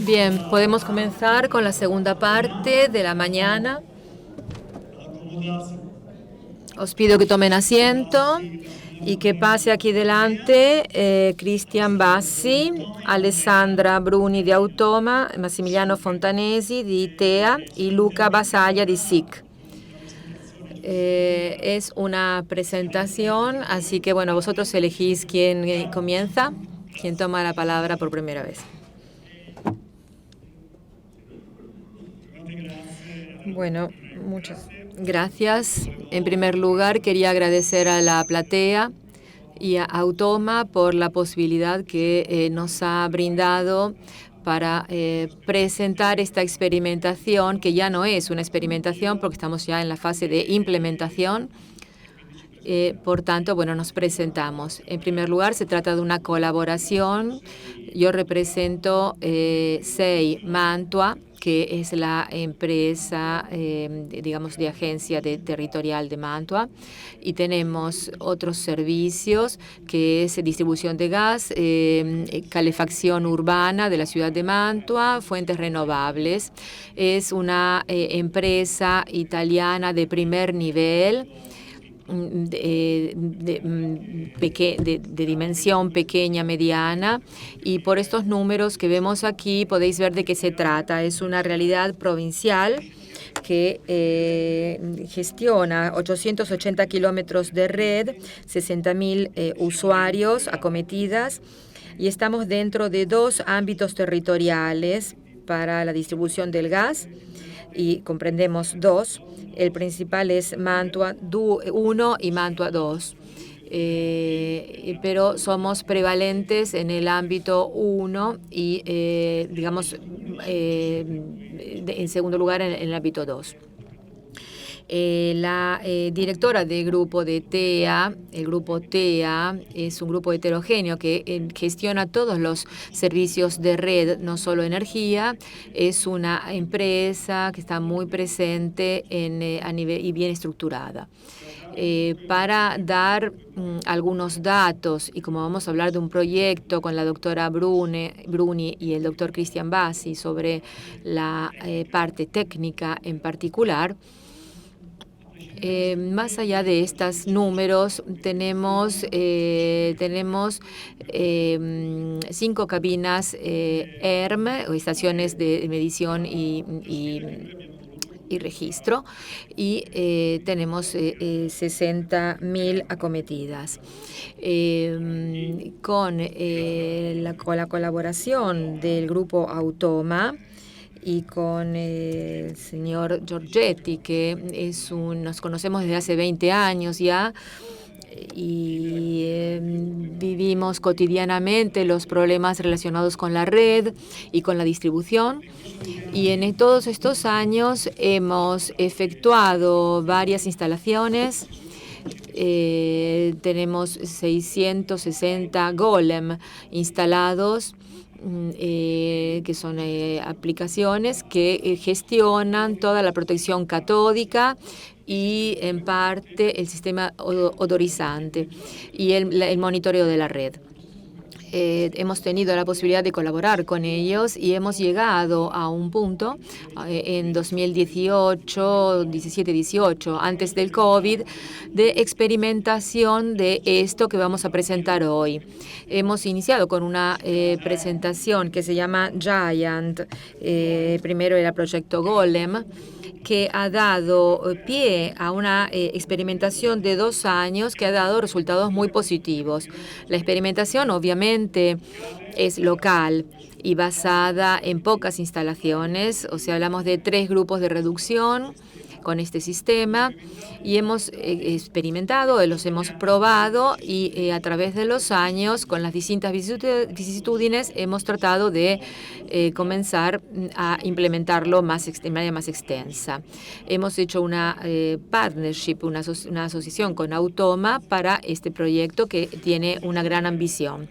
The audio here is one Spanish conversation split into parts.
Bien, podemos comenzar con la segunda parte de la mañana. Os pido que tomen asiento y que pase aquí delante Cristian Bassi, Alessandra Bruni di Automa, Massimiliano Fontanesi di ITEA y Luca Basaglia di SIC. Es una presentación, así que bueno, vosotros elegís quién comienza, quién toma la palabra por primera vez. Bueno, muchas gracias. En primer lugar, quería agradecer a la platea y a Automa por la posibilidad que nos ha brindado para presentar esta experimentación, que ya no es una experimentación porque estamos ya en la fase de implementación. Por tanto, bueno, nos presentamos. En primer lugar, se trata de una colaboración. Yo represento SEI Mantua, que es la empresa, digamos, de agencia territorial de Mantua. Y tenemos otros servicios, que es distribución de gas, calefacción urbana de la ciudad de Mantua, fuentes renovables. Es una empresa italiana de primer nivel, de dimensión pequeña, mediana, y por estos números que vemos aquí podéis ver de qué se trata. Es una realidad provincial que gestiona 880 kilómetros de red, 60.000 usuarios acometidas, y estamos dentro de 2 ámbitos territoriales para la distribución del gas, y comprendemos 2. El principal es Mantua 1 y Mantua 2. Pero somos prevalentes en el ámbito 1 y, digamos, en segundo lugar en el ámbito 2. La directora del grupo de TEA, el grupo TEA es un grupo heterogéneo que gestiona todos los servicios de red, no solo energía. Es una empresa que está muy presente a nivel y bien estructurada. Para dar algunos datos, y como vamos a hablar de un proyecto con la doctora Bruni y el doctor Cristian Bassi sobre la parte técnica en particular, más allá de estos números, tenemos 5 cabinas ERM, o estaciones de medición y registro, y tenemos 60.000 acometidas. Con la colaboración del grupo Automa y con el señor Giorgetti, que nos conocemos desde hace 20 años ya, y vivimos cotidianamente los problemas relacionados con la red y con la distribución. Y en todos estos años hemos efectuado varias instalaciones. Tenemos 660 Golem instalados, que son aplicaciones que gestionan toda la protección catódica y en parte el sistema odorizante y el monitoreo de la red. Hemos tenido la posibilidad de colaborar con ellos y hemos llegado a un punto en 2018, 17, 18, antes del COVID, de experimentación de esto que vamos a presentar hoy. Hemos iniciado con una presentación que se llama Giant. Primero era Proyecto Golem, que ha dado pie a una experimentación de 2 años que ha dado resultados muy positivos. La experimentación obviamente es local y basada en pocas instalaciones, o sea, hablamos de 3 grupos de reducción con este sistema, y hemos experimentado, los hemos probado, y a través de los años, con las distintas vicisitudes, hemos tratado de comenzar a implementarlo de manera más extensa. Hemos hecho una partnership, una asociación con Automa para este proyecto que tiene una gran ambición,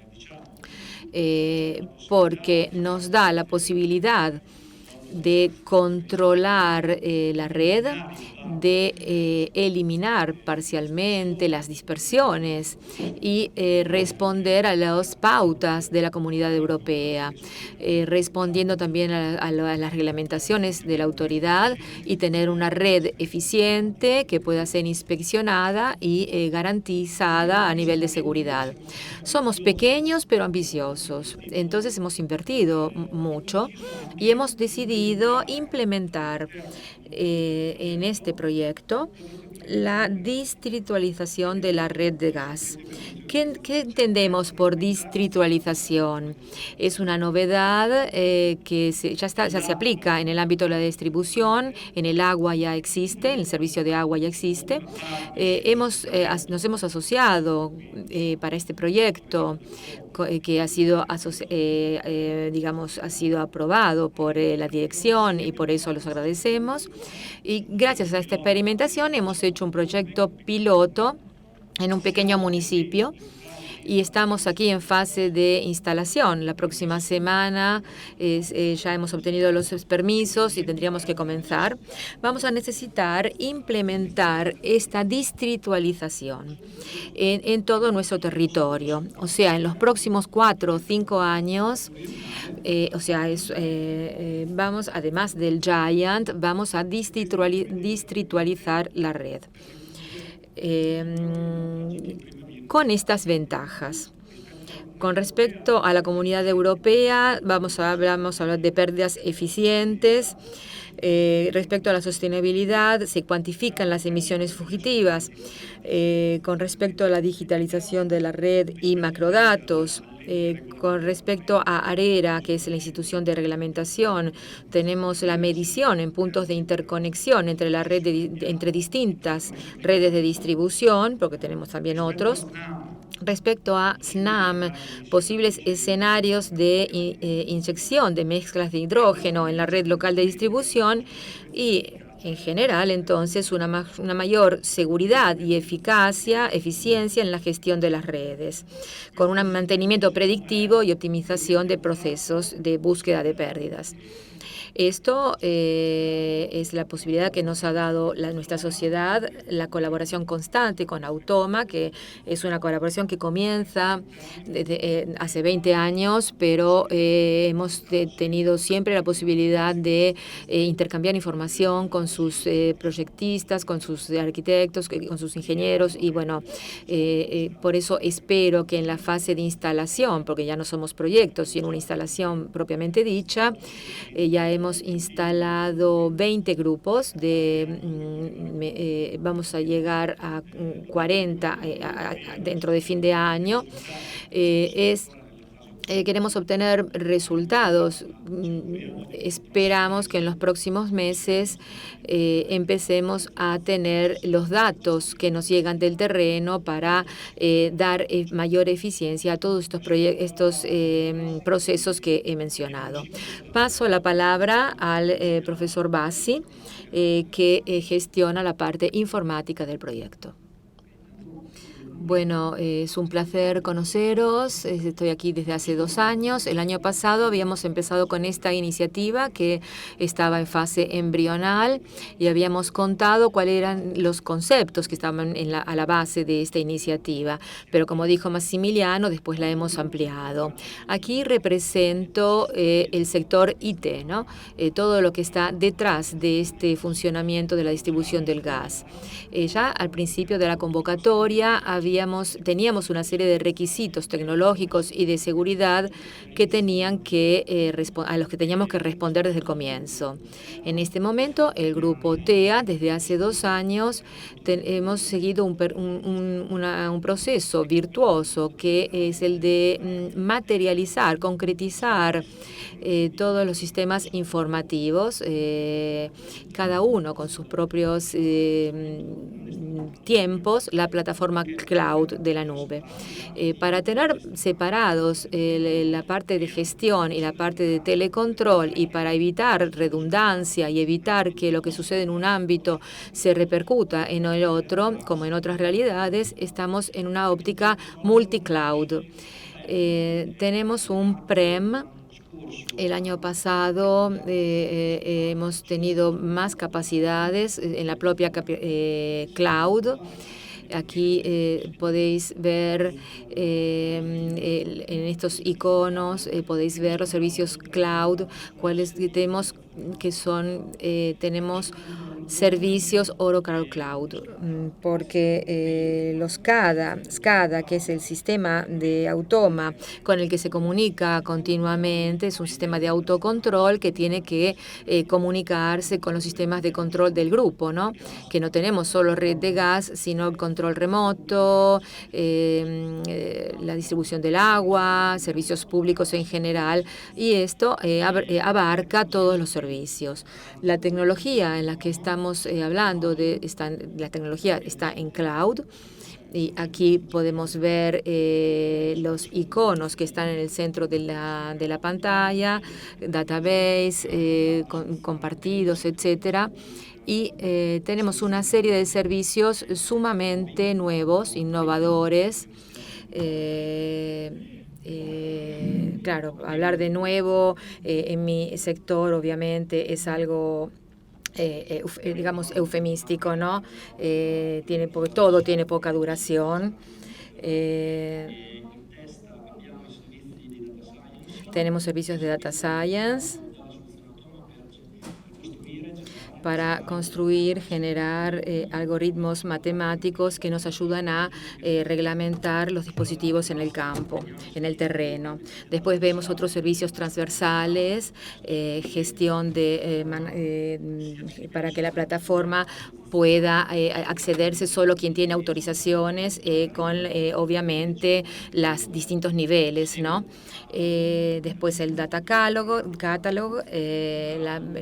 porque nos da la posibilidad de controlar la red, de eliminar parcialmente las dispersiones y responder a las pautas de la Comunidad Europea, respondiendo también a las reglamentaciones de la autoridad y tener una red eficiente que pueda ser inspeccionada y garantizada a nivel de seguridad. Somos pequeños pero ambiciosos, entonces hemos invertido mucho y hemos decidido implementar en este proyecto la distritualización de la red de gas. ¿Qué entendemos por distritualización? Es una novedad que ya se aplica en el ámbito de la distribución, en el agua ya existe, en el servicio de agua ya existe. Nos hemos asociado para este proyecto que ha sido, digamos, ha sido aprobado por la dirección y por eso los agradecemos. Y gracias a esta experimentación hemos hecho un proyecto piloto en un pequeño municipio y estamos aquí en fase de instalación. La próxima semana ya hemos obtenido los permisos y tendríamos que comenzar. Vamos a necesitar implementar esta distritualización en todo nuestro territorio. O sea, en los próximos 4 o 5 años, vamos, además del Giant, vamos a distritualizar la red. Con estas ventajas. Con respecto a la Comunidad Europea, vamos a hablar de pérdidas eficientes. Respecto a la sostenibilidad, se cuantifican las emisiones fugitivas. Con respecto a la digitalización de la red y macrodatos, con respecto a ARERA, que es la institución de reglamentación, tenemos la medición en puntos de interconexión entre la red entre distintas redes de distribución, porque tenemos también otros. Respecto a SNAM, posibles escenarios de inyección de mezclas de hidrógeno en la red local de distribución y en general, entonces, una mayor seguridad y eficiencia en la gestión de las redes, con un mantenimiento predictivo y optimización de procesos de búsqueda de pérdidas. Esto es la posibilidad que nos ha dado nuestra sociedad, la colaboración constante con Automa, que es una colaboración que comienza desde hace 20 años, pero hemos tenido siempre la posibilidad de intercambiar información con sus proyectistas, con sus arquitectos, con sus ingenieros, y bueno, por eso espero que en la fase de instalación, porque ya no somos proyectos, sino una instalación propiamente dicha, ya hemos instalado 20 grupos, vamos a llegar a 40 dentro de fin de año. Queremos obtener resultados. Esperamos que en los próximos meses empecemos a tener los datos que nos llegan del terreno para dar mayor eficiencia a todos estos procesos que he mencionado. Paso la palabra al profesor Bassi, que gestiona la parte informática del proyecto. Bueno, es un placer conoceros. Estoy aquí desde hace 2 años. El año pasado habíamos empezado con esta iniciativa que estaba en fase embrional y habíamos contado cuáles eran los conceptos que estaban a la base de esta iniciativa. Pero como dijo Massimiliano, después la hemos ampliado. Aquí represento el sector IT, ¿no? Todo lo que está detrás de este funcionamiento de la distribución del gas. Ya al principio de la convocatoria teníamos una serie de requisitos tecnológicos y de seguridad que a los que teníamos que responder desde el comienzo. En este momento, el grupo TEA, desde hace 2 años, hemos seguido un proceso virtuoso que es el de materializar, concretizar todos los sistemas informativos, cada uno con sus propios tiempos, la plataforma cloud de la nube. Para tener separados la parte de gestión y la parte de telecontrol y para evitar redundancia y evitar que lo que sucede en un ámbito se repercuta en el otro, como en otras realidades, estamos en una óptica multicloud. Tenemos un PREM El año pasado hemos tenido más capacidades en la propia cloud. Aquí podéis ver en estos iconos, podéis ver los servicios cloud, cuáles tenemos, tenemos servicios Oracle Cloud, porque los SCADA, que es el sistema de Automa con el que se comunica continuamente, es un sistema de autocontrol que tiene que comunicarse con los sistemas de control del grupo, ¿no? Que no tenemos solo red de gas, sino el control remoto, la distribución del agua, servicios públicos en general, y esto abarca todos los servicios. La tecnología en la que estamos hablando, la tecnología está en cloud. Y aquí podemos ver los iconos que están en el centro de la pantalla, database, compartidos, etcétera. Y tenemos una serie de servicios sumamente nuevos, innovadores. Claro, hablar de nuevo en mi sector obviamente es algo digamos eufemístico, ¿no? Todo tiene poca duración. Tenemos servicios de data science para construir, generar algoritmos matemáticos que nos ayudan a reglamentar los dispositivos en el campo, en el terreno. Después vemos otros servicios transversales, gestión para que la plataforma pueda accederse solo quien tiene autorizaciones con, obviamente, los distintos niveles, ¿no? Después el data catalog,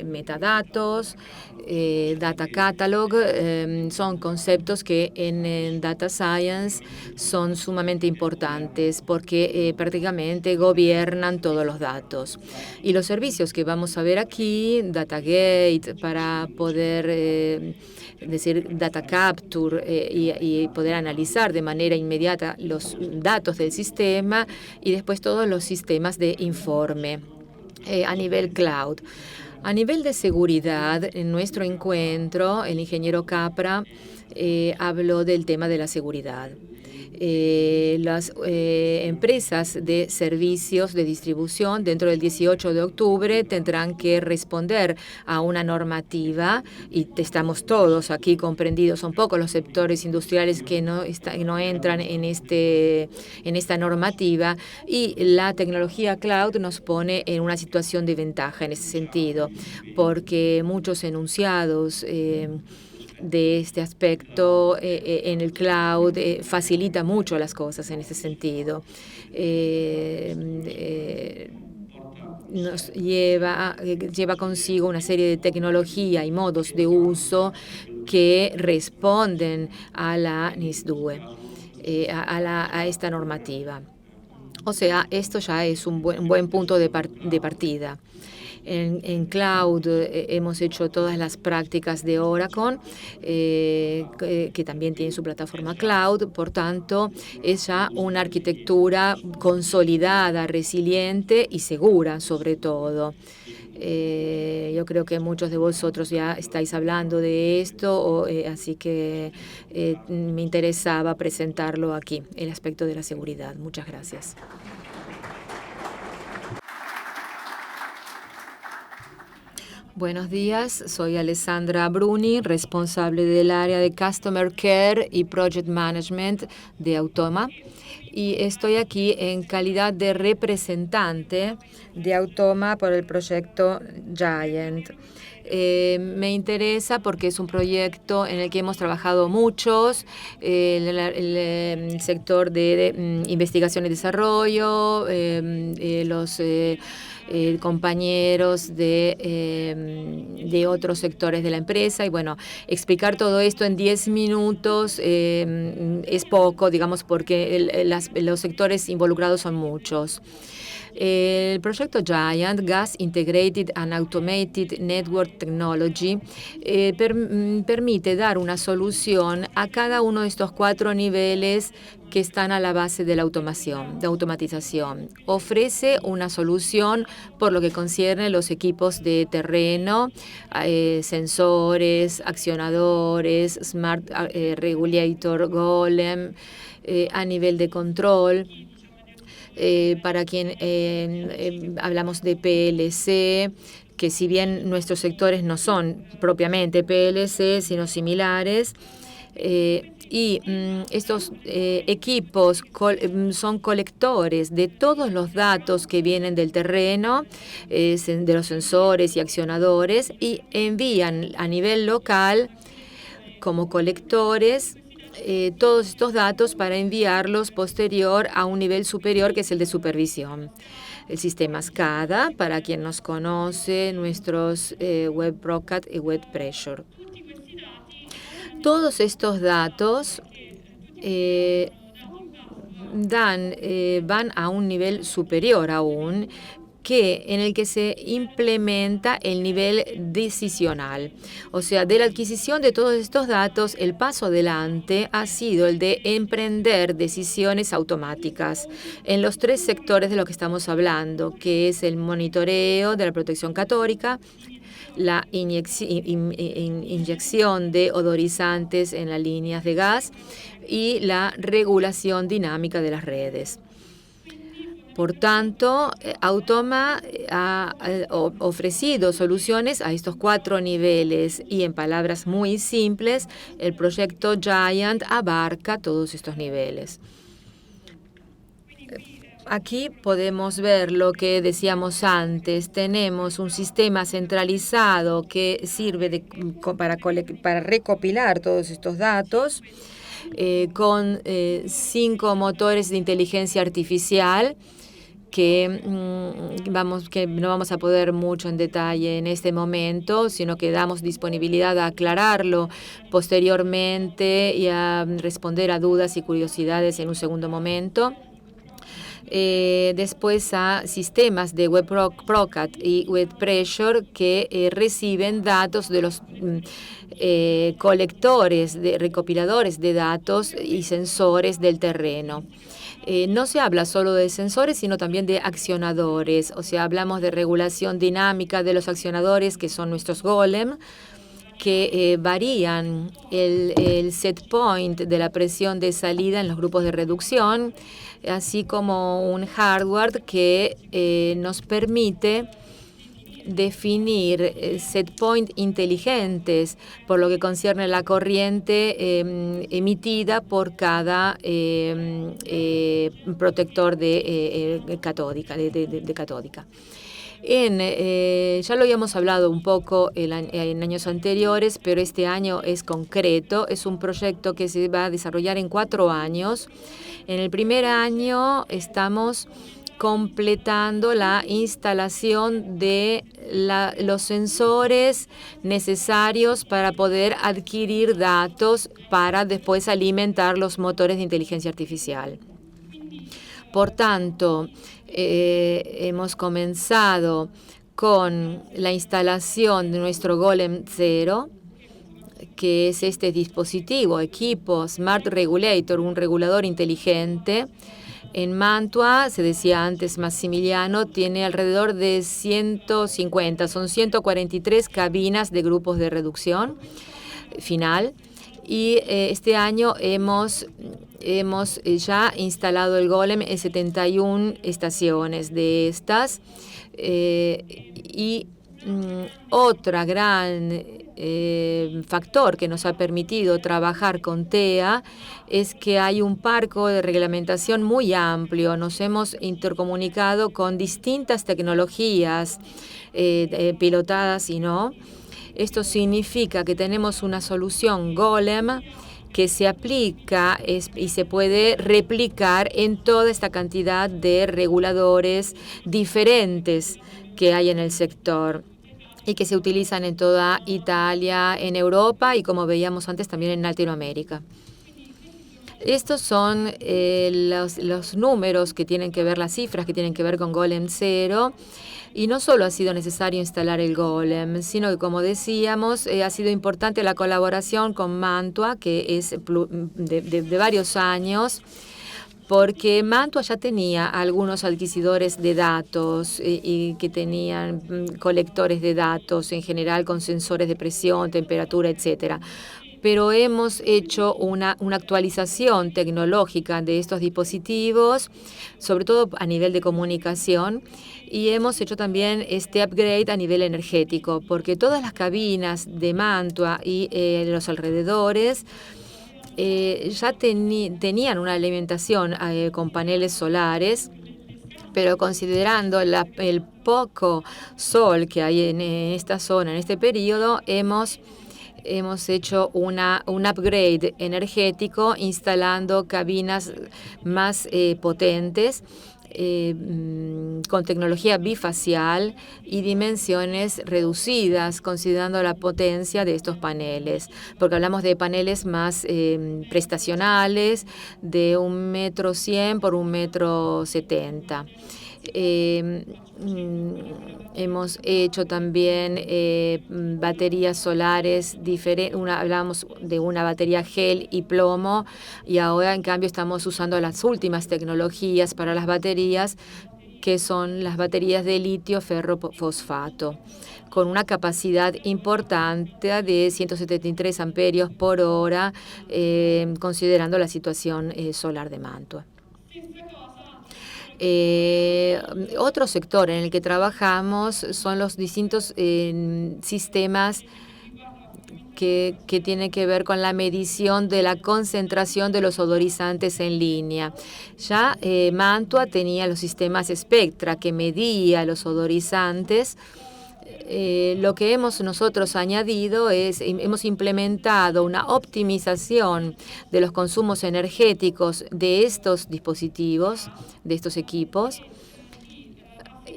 metadatos, data catalog, son conceptos que en data science son sumamente importantes porque prácticamente gobiernan todos los datos. Y los servicios que vamos a ver aquí, Datagate, para poder decir data capture y poder analizar de manera inmediata los datos del sistema, y después todos los sistemas de informe a nivel cloud. A nivel de seguridad, en nuestro encuentro, el ingeniero Capra habló del tema de la seguridad. Las empresas de servicios de distribución dentro del 18 de octubre tendrán que responder a una normativa, y estamos todos aquí comprendidos. Son pocos los sectores industriales que no entran en esta normativa, y la tecnología cloud nos pone en una situación de ventaja en ese sentido, porque muchos enunciados de este aspecto en el cloud facilita mucho las cosas en ese sentido. Nos lleva consigo una serie de tecnología y modos de uso que responden a la NIS2, a esta normativa. O sea, esto ya es un buen punto de partida. En cloud hemos hecho todas las prácticas de Oracle, que también tiene su plataforma cloud. Por tanto, es ya una arquitectura consolidada, resiliente y segura, sobre todo. Yo creo que muchos de vosotros ya estáis hablando de esto, así que me interesaba presentarlo aquí, el aspecto de la seguridad. Muchas gracias. Buenos días, soy Alessandra Bruni, responsable del área de Customer Care y Project Management de Automa, y estoy aquí en calidad de representante de Automa por el proyecto Giant. Me interesa porque es un proyecto en el que hemos trabajado muchos, el sector de investigación y desarrollo, los compañeros de otros sectores de la empresa. Y bueno, explicar todo esto en 10 minutos es poco, digamos, porque los sectores involucrados son muchos. El proyecto Giant, Gas Integrated and Automated Network Technology, permite dar una solución a cada uno de estos 4 niveles que están a la base de la automatización. Ofrece una solución por lo que concierne los equipos de terreno, sensores, accionadores, Smart Regulator, Golem, a nivel de control. Para quien hablamos de PLC, que si bien nuestros sectores no son propiamente PLC, sino similares, estos equipos son colectores de todos los datos que vienen del terreno, de los sensores y accionadores, y envían a nivel local como colectores todos estos datos para enviarlos posterior a un nivel superior, que es el de supervisión. El sistema SCADA, para quien nos conoce, nuestros Web Procat y Web Pressure. Todos estos datos van a un nivel superior aún, en el que se implementa el nivel decisional. O sea, de la adquisición de todos estos datos, el paso adelante ha sido el de emprender decisiones automáticas en los 3 sectores de lo que estamos hablando, que es el monitoreo de la protección catódica, la inyección de odorizantes en las líneas de gas y la regulación dinámica de las redes. Por tanto, Automa ha ofrecido soluciones a estos 4 niveles y, en palabras muy simples, el proyecto Giant abarca todos estos niveles. Aquí podemos ver lo que decíamos antes. Tenemos un sistema centralizado que sirve para recopilar todos estos datos con 5 motores de inteligencia artificial que no vamos a poder mucho en detalle en este momento, sino que damos disponibilidad a aclararlo posteriormente y a responder a dudas y curiosidades en un segundo momento. Después a sistemas de Web Procat y Web Pressure que reciben datos de los recopiladores de datos y sensores del terreno. No se habla solo de sensores, sino también de accionadores. O sea, hablamos de regulación dinámica de los accionadores, que son nuestros Golem, que varían el set point de la presión de salida en los grupos de reducción, así como un hardware que nos permite definir set point inteligentes por lo que concierne la corriente emitida por cada protector de catódica. Ya lo habíamos hablado un poco en años anteriores, pero este año es concreto. Es un proyecto que se va a desarrollar en 4 años. En el primer año estamos completando la instalación de los sensores necesarios para poder adquirir datos para después alimentar los motores de inteligencia artificial. Por tanto, hemos comenzado con la instalación de nuestro Golem 0, que es este dispositivo, equipo Smart Regulator, un regulador inteligente. En Mantua, se decía antes Massimiliano, tiene alrededor de 150, son 143 cabinas de grupos de reducción final. Y este año hemos ya instalado el Golem en 71 estaciones de estas. Otra gran factor que nos ha permitido trabajar con TEA es que hay un marco de reglamentación muy amplio. Nos hemos intercomunicado con distintas tecnologías pilotadas y no. Esto significa que tenemos una solución Golem que se aplica y se puede replicar en toda esta cantidad de reguladores diferentes que hay en el sector y que se utilizan en toda Italia, en Europa y, como veíamos antes, también en Latinoamérica. Estos son los números que tienen que ver, las cifras que tienen que ver con Golem 0. Y no solo ha sido necesario instalar el Golem, sino que, como decíamos, ha sido importante la colaboración con Mantua, que es de varios años, porque Mantua ya tenía algunos adquisidores de datos y que tenían colectores de datos, en general con sensores de presión, temperatura, etcétera. Pero hemos hecho una actualización tecnológica de estos dispositivos, sobre todo a nivel de comunicación, y hemos hecho también este upgrade a nivel energético, porque todas las cabinas de Mantua y los alrededores ya tenían una alimentación con paneles solares, pero considerando el poco sol que hay en esta zona, en este periodo, hemos hecho un upgrade energético instalando cabinas más potentes, con tecnología bifacial y dimensiones reducidas, considerando la potencia de estos paneles, porque hablamos de paneles más prestacionales, de 1,1 m por 1,70 m. Hemos hecho también baterías solares diferentes. Hablamos de una batería gel y plomo, y ahora en cambio estamos usando las últimas tecnologías para las baterías, que son las baterías de litio ferrofosfato, con una capacidad importante de 173 amperios por hora, considerando la situación solar de Mantua. Otro sector en el que trabajamos son los distintos sistemas que tienen que ver con la medición de la concentración de los odorizantes en línea. Ya Mantua tenía los sistemas Spectra, que medía los odorizantes. Lo que nosotros añadido hemos implementado una optimización de los consumos energéticos de estos dispositivos, de estos equipos,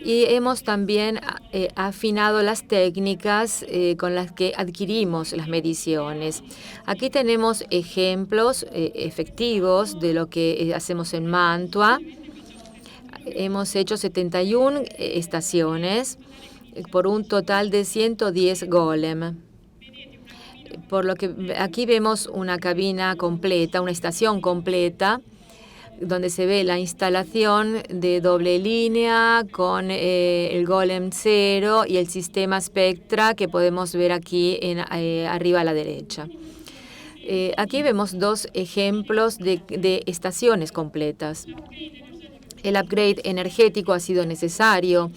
y hemos también afinado las técnicas con las que adquirimos las mediciones. Aquí tenemos ejemplos efectivos de lo que hacemos en Mantua. Hemos hecho 71 estaciones por un total de 110 Golem. Por lo que aquí vemos una cabina completa, una estación completa, donde se ve la instalación de doble línea con el Golem 0 y el sistema Spectra, que podemos ver aquí arriba a la derecha. Aquí vemos dos ejemplos de estaciones completas. El upgrade energético ha sido necesario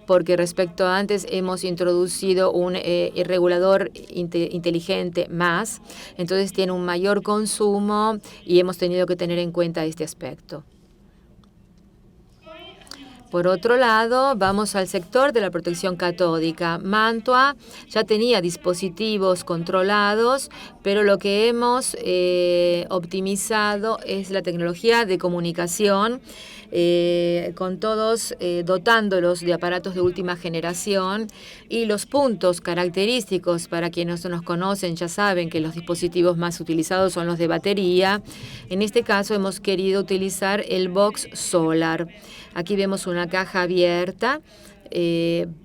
porque respecto a antes hemos introducido un regulador inteligente más, entonces tiene un mayor consumo y hemos tenido que tener en cuenta este aspecto. Por otro lado, vamos al sector de la protección catódica. Mantua ya tenía dispositivos controlados, pero lo que hemos optimizado es la tecnología de comunicación, con todos dotándolos de aparatos de última generación, y los puntos característicos, para quienes nos conocen ya saben que los dispositivos más utilizados son los de batería. En este caso hemos querido utilizar el box solar. Aquí vemos una caja abierta,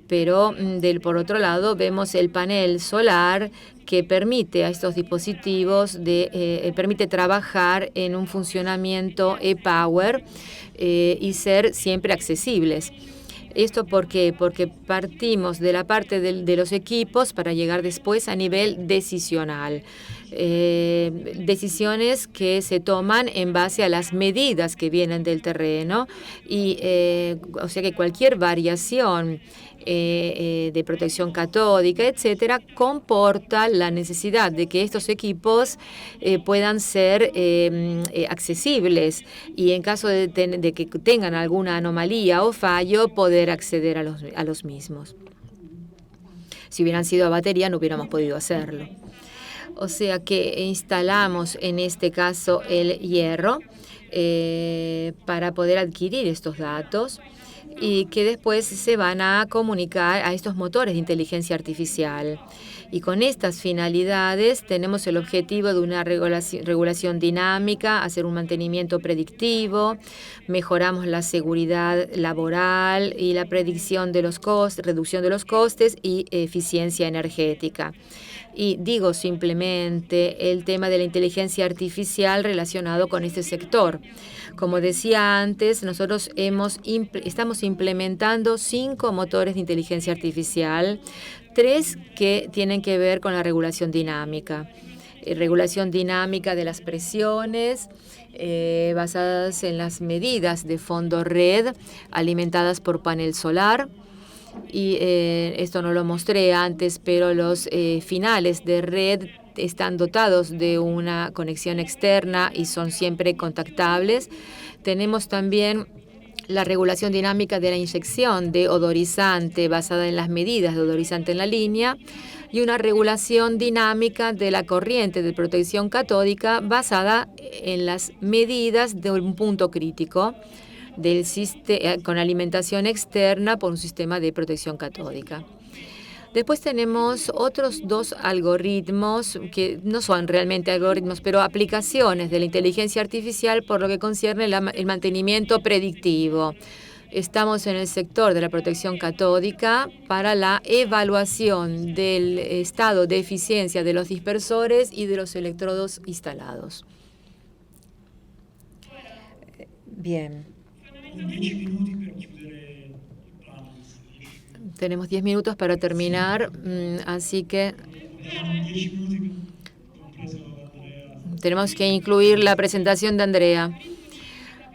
pero por otro lado vemos el panel solar que permite a estos dispositivos permite trabajar en un funcionamiento e-power y ser siempre accesibles. ¿Esto por qué? Porque partimos de la parte de los equipos para llegar después a nivel decisional. Decisiones que se toman en base a las medidas que vienen del terreno, y o sea que cualquier variación de protección catódica, etcétera, comporta la necesidad de que estos equipos puedan ser accesibles, y en caso de que tengan alguna anomalía o fallo, poder acceder a los mismos. Si hubieran sido a batería, no hubiéramos podido hacerlo. O sea que instalamos en este caso el hierro para poder adquirir estos datos. y que después se van a comunicar a estos motores de inteligencia artificial. Y con estas finalidades tenemos el objetivo de una regulación dinámica, hacer un mantenimiento predictivo, mejoramos la seguridad laboral y la predicción de los costes, reducción de los costes y eficiencia energética. Y digo simplemente el tema de la inteligencia artificial relacionado con este sector. Como decía antes, nosotros estamos implementando 5 motores de inteligencia artificial, 3 que tienen que ver con la regulación dinámica. Regulación dinámica de las presiones, basadas en las medidas de fondo red alimentadas por panel solar. Y esto no lo mostré antes, pero los finales de red están dotados de una conexión externa y son siempre contactables. Tenemos también la regulación dinámica de la inyección de odorizante basada en las medidas de odorizante en la línea y una regulación dinámica de la corriente de protección catódica basada en las medidas de un punto crítico con alimentación externa por un sistema de protección catódica. Después tenemos otros 2 algoritmos que no son realmente algoritmos, pero aplicaciones de la inteligencia artificial por lo que concierne el mantenimiento predictivo. Estamos en el sector de la protección catódica para la evaluación del estado de eficiencia de los dispersores y de los electrodos instalados. Bien. Tenemos 10 minutos para terminar, así que tenemos que incluir la presentación de Andrea.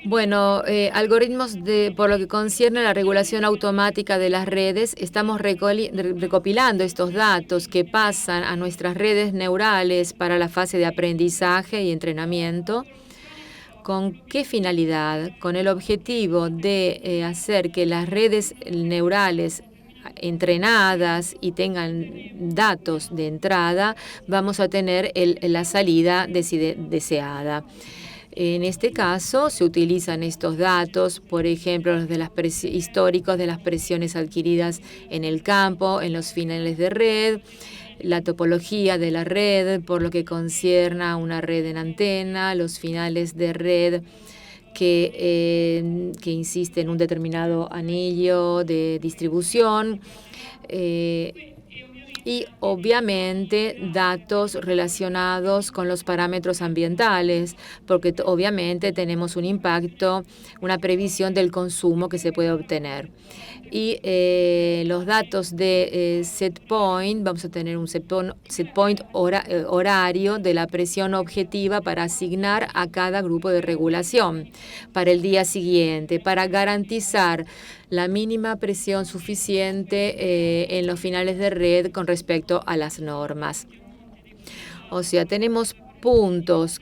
Bueno, algoritmos por lo que concierne a la regulación automática de las redes, estamos recopilando estos datos que pasan a nuestras redes neurales para la fase de aprendizaje y entrenamiento. ¿Con qué finalidad? Con el objetivo de hacer que las redes neurales entrenadas y tengan datos de entrada, vamos a tener la salida deseada. En este caso se utilizan estos datos, por ejemplo, los de históricos de las presiones adquiridas en el campo, en los finales de red, la topología de la red por lo que concierne a una red en antena, los finales de red que insiste en un determinado anillo de distribución y obviamente datos relacionados con los parámetros ambientales, porque obviamente tenemos un impacto, una previsión del consumo que se puede obtener. Y los datos de set point, vamos a tener un set point horario de la presión objetiva para asignar a cada grupo de regulación para el día siguiente, para garantizar la mínima presión suficiente en los finales de red con respecto a las normas. O sea, tenemos puntos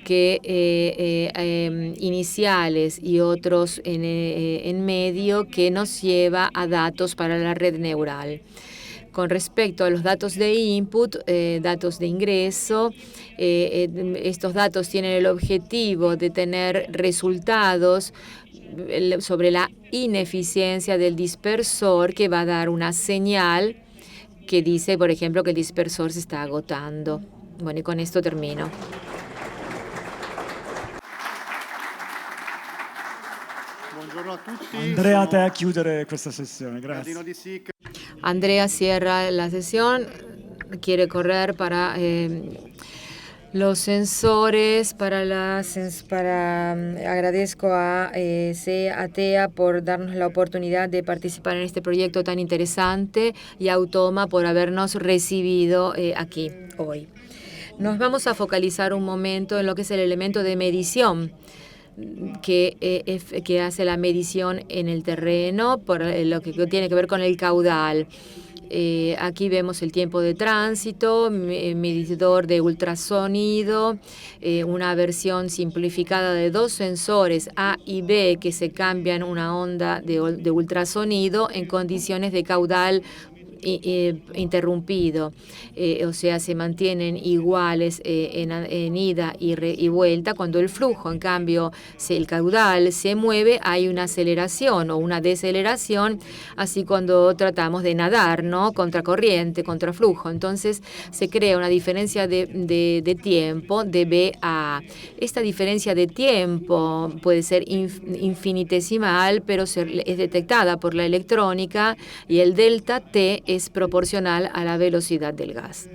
iniciales y otros en medio que nos lleva a datos para la red neural. Con respecto a los datos de input, datos de ingreso, estos datos tienen el objetivo de tener resultados sobre la ineficiencia del dispersor, que va a dar una señal que dice, por ejemplo, que el dispersor se está agotando. Bueno, y con esto termino. Andrea, a te a chiudere questa sessione. Grazie. Andrea cierra la sesión. Quiere correr para los sensores, agradezco a CEATEA por darnos la oportunidad de participar en este proyecto tan interesante y a Automa por habernos recibido aquí hoy. Nos vamos a focalizar un momento en lo que es el elemento de medición que hace la medición en el terreno, por lo que tiene que ver con el caudal. Aquí vemos el tiempo de tránsito, medidor de ultrasonido, una versión simplificada de 2 sensores A y B que se cambian una onda de ultrasonido en condiciones de caudal interrumpido, o sea, se mantienen iguales en ida y vuelta. Cuando el flujo, en cambio, el caudal se mueve, hay una aceleración o una deceleración, así cuando tratamos de nadar, ¿no? Contra corriente, contra flujo. Entonces se crea una diferencia de tiempo de B a A. Esta diferencia de tiempo puede ser infinitesimal, pero es detectada por la electrónica, y el delta T es proporcional a la velocidad del gas.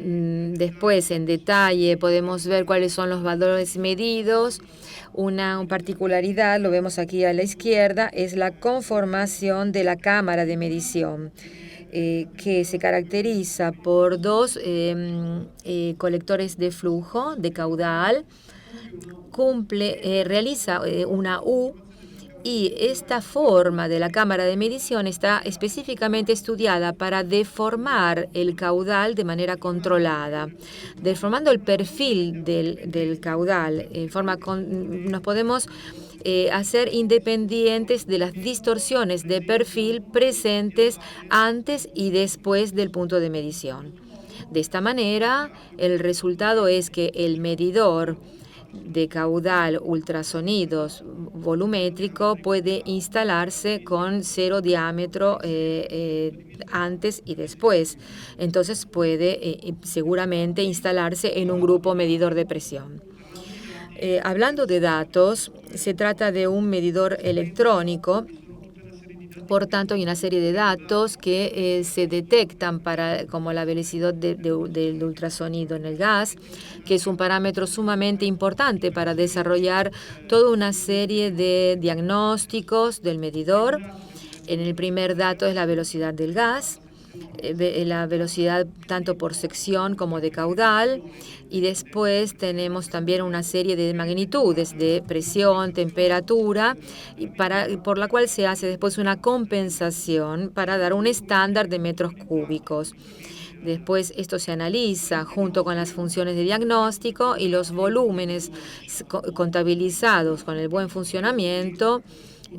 Después, en detalle, podemos ver cuáles son los valores medidos. Una particularidad, lo vemos aquí a la izquierda, es la conformación de la cámara de medición, que se caracteriza por dos colectores de flujo, de caudal, realiza una U, y esta forma de la cámara de medición está específicamente estudiada para deformar el caudal de manera controlada. Deformando el perfil del caudal, nos podemos hacer independientes de las distorsiones de perfil presentes antes y después del punto de medición. De esta manera, el resultado es que el medidor de caudal ultrasonidos volumétrico puede instalarse con 0 diámetro antes y después. Entonces puede seguramente instalarse en un grupo medidor de presión. Hablando de datos, se trata de un medidor electrónico. Por tanto, hay una serie de datos que se detectan como la velocidad del ultrasonido en el gas, que es un parámetro sumamente importante para desarrollar toda una serie de diagnósticos del medidor. En el primer dato es la velocidad del gas, la velocidad tanto por sección como de caudal, y después tenemos también una serie de magnitudes de presión, temperatura, por la cual se hace después una compensación para dar un estándar de metros cúbicos. Después esto se analiza junto con las funciones de diagnóstico y los volúmenes contabilizados con el buen funcionamiento,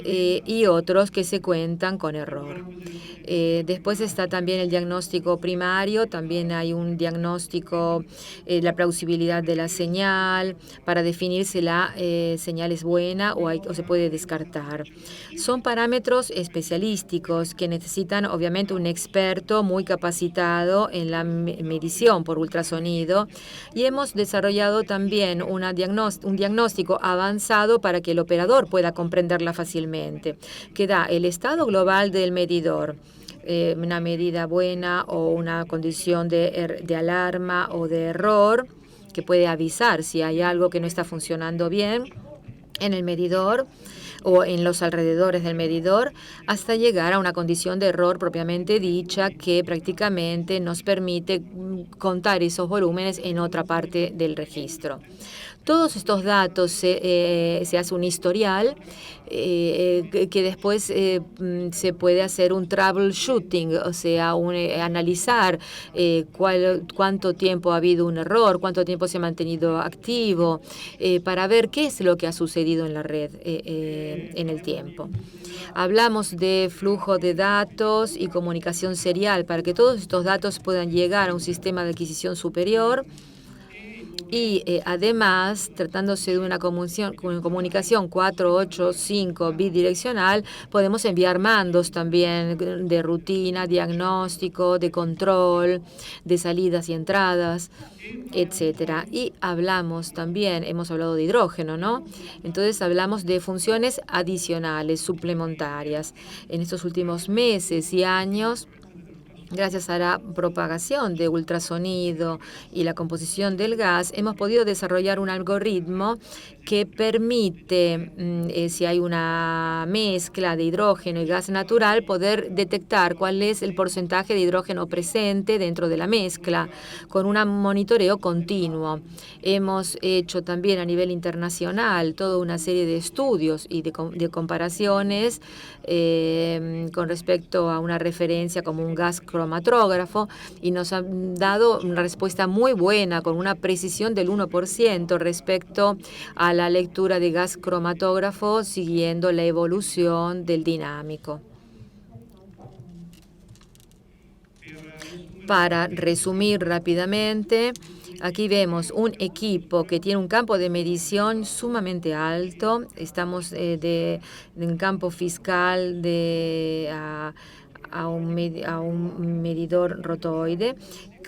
y otros que se cuentan con error. Después está también el diagnóstico primario, también hay un diagnóstico, la plausibilidad de la señal, para definir si la señal es buena o se puede descartar. Son parámetros especialísticos que necesitan obviamente un experto muy capacitado en la medición por ultrasonido, y hemos desarrollado también un diagnóstico avanzado para que el operador pueda comprenderla fácilmente, que da el estado global del medidor, una medida buena o una condición de alarma o de error que puede avisar si hay algo que no está funcionando bien en el medidor o en los alrededores del medidor, hasta llegar a una condición de error propiamente dicha, que prácticamente nos permite contar esos volúmenes en otra parte del registro. Todos estos datos se hace un historial que después se puede hacer un troubleshooting, o sea, analizar cuánto tiempo ha habido un error, cuánto tiempo se ha mantenido activo, para ver qué es lo que ha sucedido en la red en el tiempo. Hablamos de flujo de datos y comunicación serial para que todos estos datos puedan llegar a un sistema de adquisición superior. Y además, tratándose de una comunicación 485 bidireccional, podemos enviar mandos también de rutina, diagnóstico, de control, de salidas y entradas, etcétera. Y hablamos también, hemos hablado de hidrógeno, ¿no? Entonces hablamos de funciones adicionales, suplementarias. En estos últimos meses y años, gracias a la propagación de ultrasonido y la composición del gas, hemos podido desarrollar un algoritmo que permite, si hay una mezcla de hidrógeno y gas natural, poder detectar cuál es el porcentaje de hidrógeno presente dentro de la mezcla, con un monitoreo continuo. Hemos hecho también a nivel internacional toda una serie de estudios y de comparaciones con respecto a una referencia como un gas cromatógrafo, y nos han dado una respuesta muy buena, con una precisión del 1% respecto a la lectura de gas cromatógrafo, siguiendo la evolución del dinámico. Para resumir rápidamente, aquí vemos un equipo que tiene un campo de medición sumamente alto. Estamos de un campo fiscal a un medidor rotoide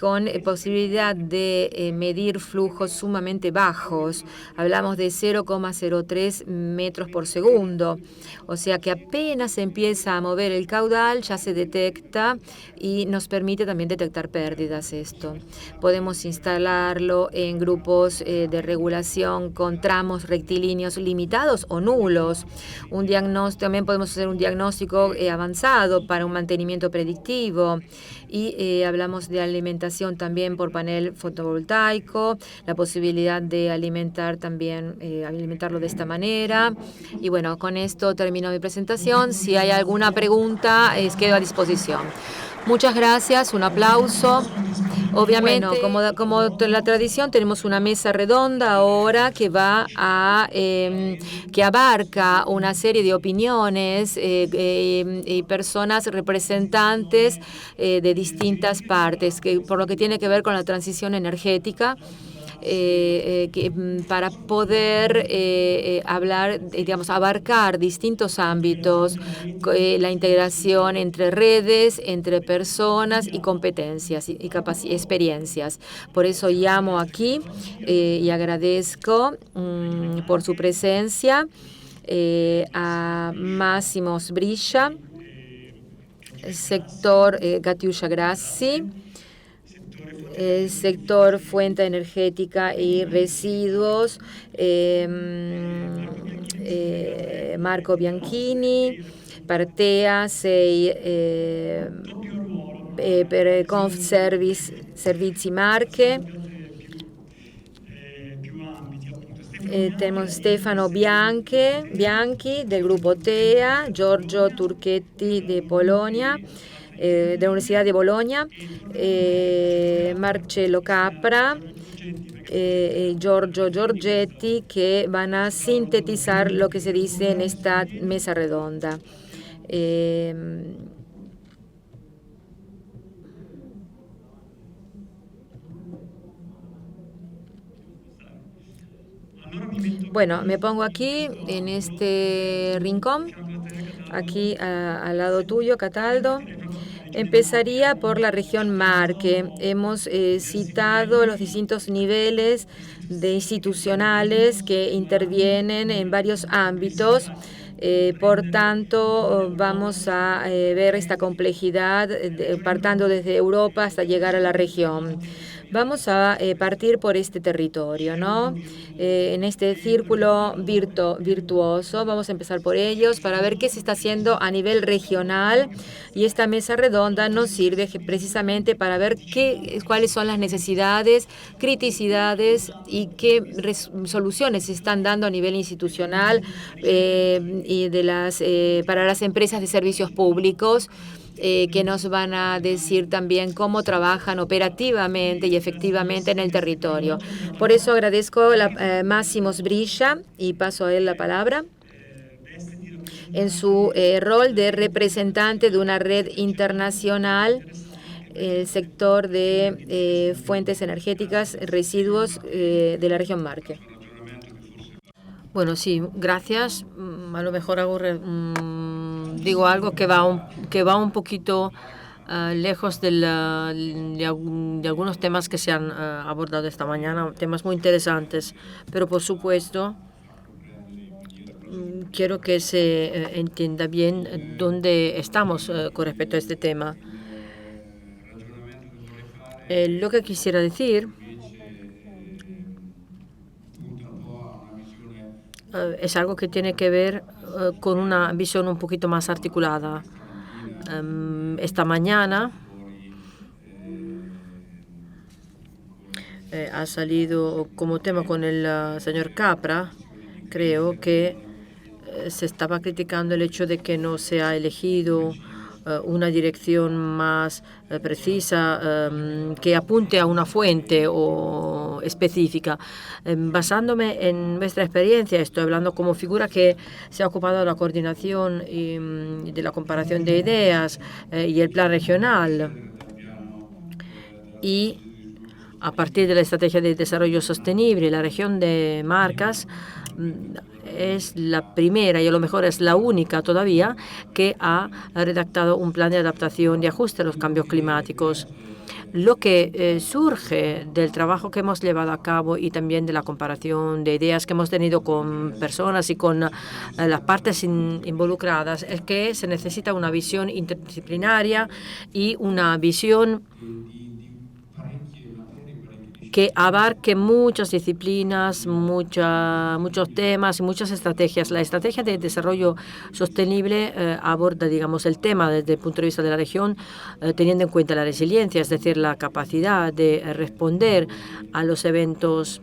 con posibilidad de medir flujos sumamente bajos. Hablamos de 0,03 metros por segundo. O sea que apenas se empieza a mover el caudal, ya se detecta y nos permite también detectar pérdidas esto. Podemos instalarlo en grupos de regulación con tramos rectilíneos limitados o nulos. También podemos hacer un diagnóstico avanzado para un mantenimiento predictivo. Y hablamos de alimentación también por panel fotovoltaico, la posibilidad de alimentarlo de esta manera. Y bueno, con esto termino mi presentación. Si hay alguna pregunta, quedo a disposición. Muchas gracias, un aplauso. Obviamente, como la tradición, tenemos una mesa redonda ahora que que abarca una serie de opiniones y personas representantes de distintas partes, por lo que tiene que ver con la transición energética. Para poder abarcar distintos ámbitos, la integración entre redes, entre personas y competencias y experiencias. Por eso llamo aquí y agradezco por su presencia a Massimo Sbriscia, sector Katiuscia Grassi, sector fuente energética y residuos, Marco Bianchini, Partea 6 per Conf Servizi Marche. Tenemos Stefano Bianchi del grupo TEA, Giorgio Turchetti de Polonia, de la Universidad de Bolonia, Marcello Capra, Giorgio Giorgetti, que van a sintetizar lo que se dice en esta mesa redonda. Bueno, me pongo aquí en este rincón, aquí al lado tuyo, Cataldo. Empezaría por la región Marche. Hemos citado los distintos niveles institucionales que intervienen en varios ámbitos. Por tanto, vamos a ver esta complejidad partiendo desde Europa hasta llegar a la región. Vamos a partir por este territorio, ¿no? En este círculo virtuoso, vamos a empezar por ellos para ver qué se está haciendo a nivel regional, y esta mesa redonda nos sirve precisamente para ver cuáles son las necesidades, criticidades y qué soluciones se están dando a nivel institucional y para las empresas de servicios públicos, que nos van a decir también cómo trabajan operativamente y efectivamente en el territorio. Por eso agradezco a Massimo Sbriscia y paso a él la palabra en su rol de representante de una red internacional, el sector de fuentes energéticas, residuos de la región Marche. Bueno, sí, gracias. A lo mejor digo algo que va un poquito lejos de algunos temas que se han abordado esta mañana, temas muy interesantes, pero por supuesto quiero que se entienda bien dónde estamos con respecto a este tema. Lo que quisiera decir es algo que tiene que ver con una visión un poquito más articulada. Esta mañana ha salido como tema con el señor Capra. Creo que se estaba criticando el hecho de que no se ha elegido una dirección más precisa que apunte a una fuente o específica. Basándome en nuestra experiencia, estoy hablando como figura que se ha ocupado de la coordinación y de la comparación de ideas y el plan regional. Y a partir de la estrategia de desarrollo sostenible, la región de Marcas es la primera y a lo mejor es la única todavía que ha redactado un plan de adaptación y ajuste a los cambios climáticos. Lo que surge del trabajo que hemos llevado a cabo y también de la comparación de ideas que hemos tenido con personas y con las partes involucradas es que se necesita una visión interdisciplinaria y una visión que abarque muchas disciplinas, muchos temas y muchas estrategias. La estrategia de desarrollo sostenible aborda, digamos, el tema desde el punto de vista de la región, teniendo en cuenta la resiliencia, es decir, la capacidad de responder a los eventos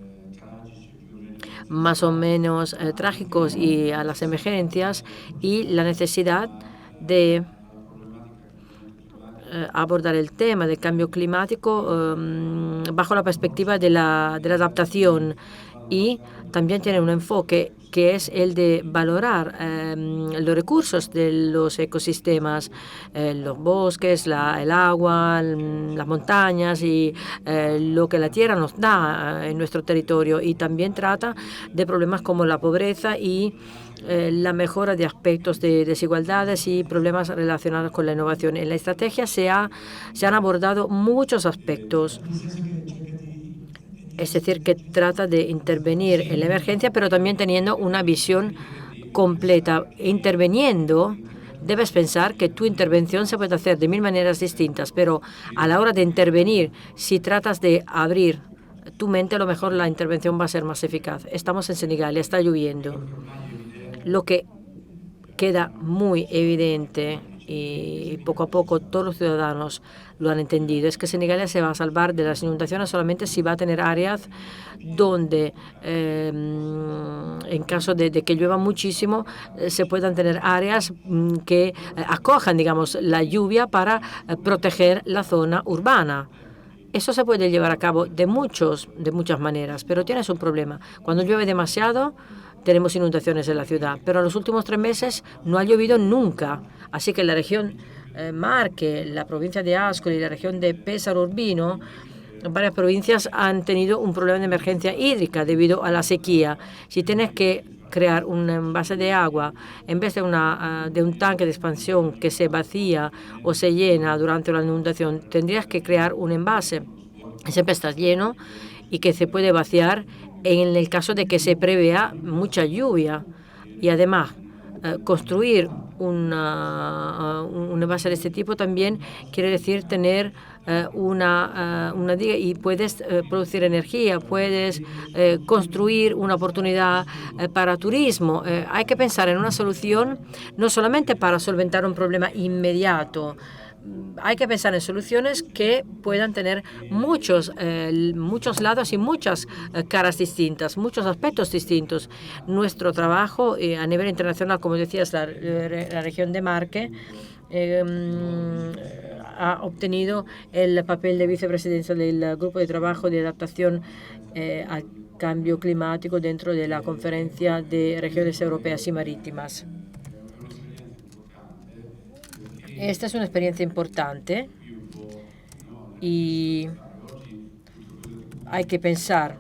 más o menos trágicos y a las emergencias, y la necesidad de abordar el tema del cambio climático bajo la perspectiva de la adaptación, y también tiene un enfoque que es el de valorar los recursos de los ecosistemas, los bosques, el agua, las montañas y lo que la tierra nos da en nuestro territorio, y también trata de problemas como la pobreza y la mejora de aspectos de desigualdades y problemas relacionados con la innovación. En la estrategia se han abordado muchos aspectos, es decir, que trata de intervenir en la emergencia, pero también teniendo una visión completa. Interviniendo, debes pensar que tu intervención se puede hacer de 1000 maneras distintas, pero a la hora de intervenir, si tratas de abrir tu mente, a lo mejor la intervención va a ser más eficaz. Estamos en Senegal, está lloviendo. Lo que queda muy evidente, y poco a poco todos los ciudadanos lo han entendido, es que Senegal se va a salvar de las inundaciones solamente si va a tener áreas donde, en caso de que llueva muchísimo, se puedan tener áreas que acojan, digamos, la lluvia para proteger la zona urbana. Eso se puede llevar a cabo de muchas maneras, pero tienes un problema. Cuando llueve demasiado, tenemos inundaciones en la ciudad, pero en los últimos 3 meses no ha llovido nunca. Así que la región Marche, la provincia de Ascoli y la región de Pesaro Urbino, varias provincias han tenido un problema de emergencia hídrica debido a la sequía. Si tienes que crear un envase de agua en vez de un tanque de expansión que se vacía o se llena durante la inundación, tendrías que crear un envase que siempre está lleno y que se puede vaciar en el caso de que se prevea mucha lluvia. Y además, construir un envase de este tipo también quiere decir tener una diga, y puedes producir energía, puedes construir una oportunidad para turismo. Hay que pensar en una solución no solamente para solventar un problema inmediato. Hay que pensar en soluciones que puedan tener muchos lados y muchas caras distintas, muchos aspectos distintos. Nuestro trabajo a nivel internacional, como decías, la región de Marche ha obtenido el papel de vicepresidencia del Grupo de Trabajo de Adaptación al Cambio Climático dentro de la Conferencia de Regiones Europeas y Marítimas. Esta es una experiencia importante y hay que pensar,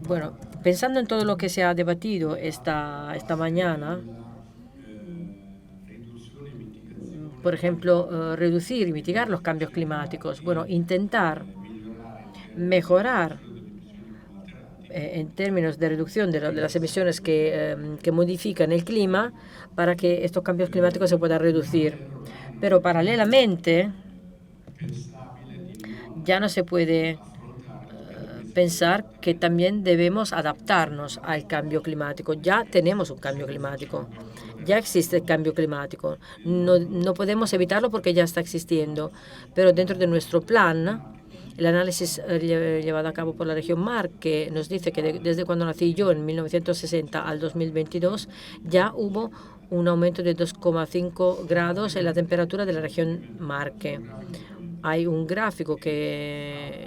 bueno, pensando en todo lo que se ha debatido esta mañana, por ejemplo, reducir y mitigar los cambios climáticos, bueno, intentar mejorar en términos de reducción de las emisiones que modifican el clima para que estos cambios climáticos se puedan reducir. Pero paralelamente ya no se puede pensar que también debemos adaptarnos al cambio climático. Ya tenemos un cambio climático, ya existe el cambio climático. No podemos evitarlo porque ya está existiendo, pero dentro de nuestro plan, el análisis llevado a cabo por la región Marche nos dice que desde cuando nací yo, en 1960 al 2022, ya hubo un aumento de 2,5 grados en la temperatura de la región Marche. Hay un gráfico que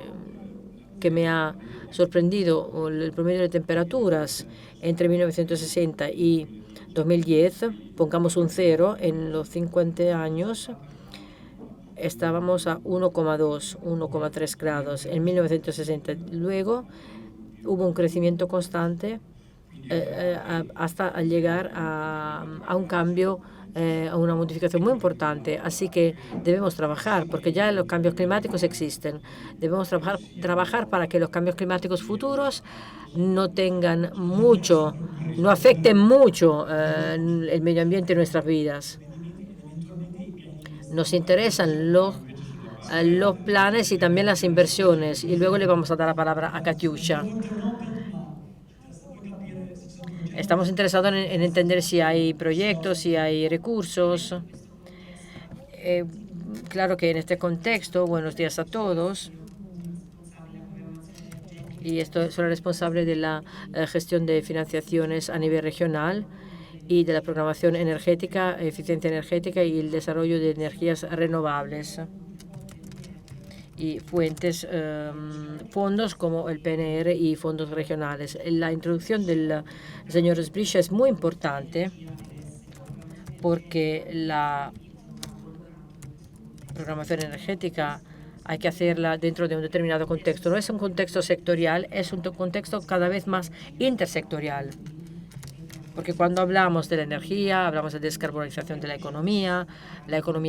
me ha sorprendido, el promedio de temperaturas entre 1960 y 2010, pongamos un 0 en los 50 años. estábamos a 1,2, 1,3 grados en 1960. Luego hubo un crecimiento constante hasta llegar a un cambio, a una modificación muy importante. Así que debemos trabajar, porque ya los cambios climáticos existen. Debemos trabajar para que los cambios climáticos futuros no afecten mucho el medio ambiente y nuestras vidas. Nos interesan los planes y también las inversiones. Y luego le vamos a dar la palabra a Katiuska. Estamos interesados en entender si hay proyectos, si hay recursos. Claro que en este contexto, buenos días a todos. Y soy responsable de la gestión de financiaciones a nivel regional y de la programación energética, eficiencia energética y el desarrollo de energías renovables y fondos como el PNR y fondos regionales. La introducción del señor Sbricht es muy importante porque la programación energética hay que hacerla dentro de un determinado contexto. No es un contexto sectorial, es un contexto cada vez más intersectorial. Porque cuando hablamos de la energía, hablamos de descarbonización de la economía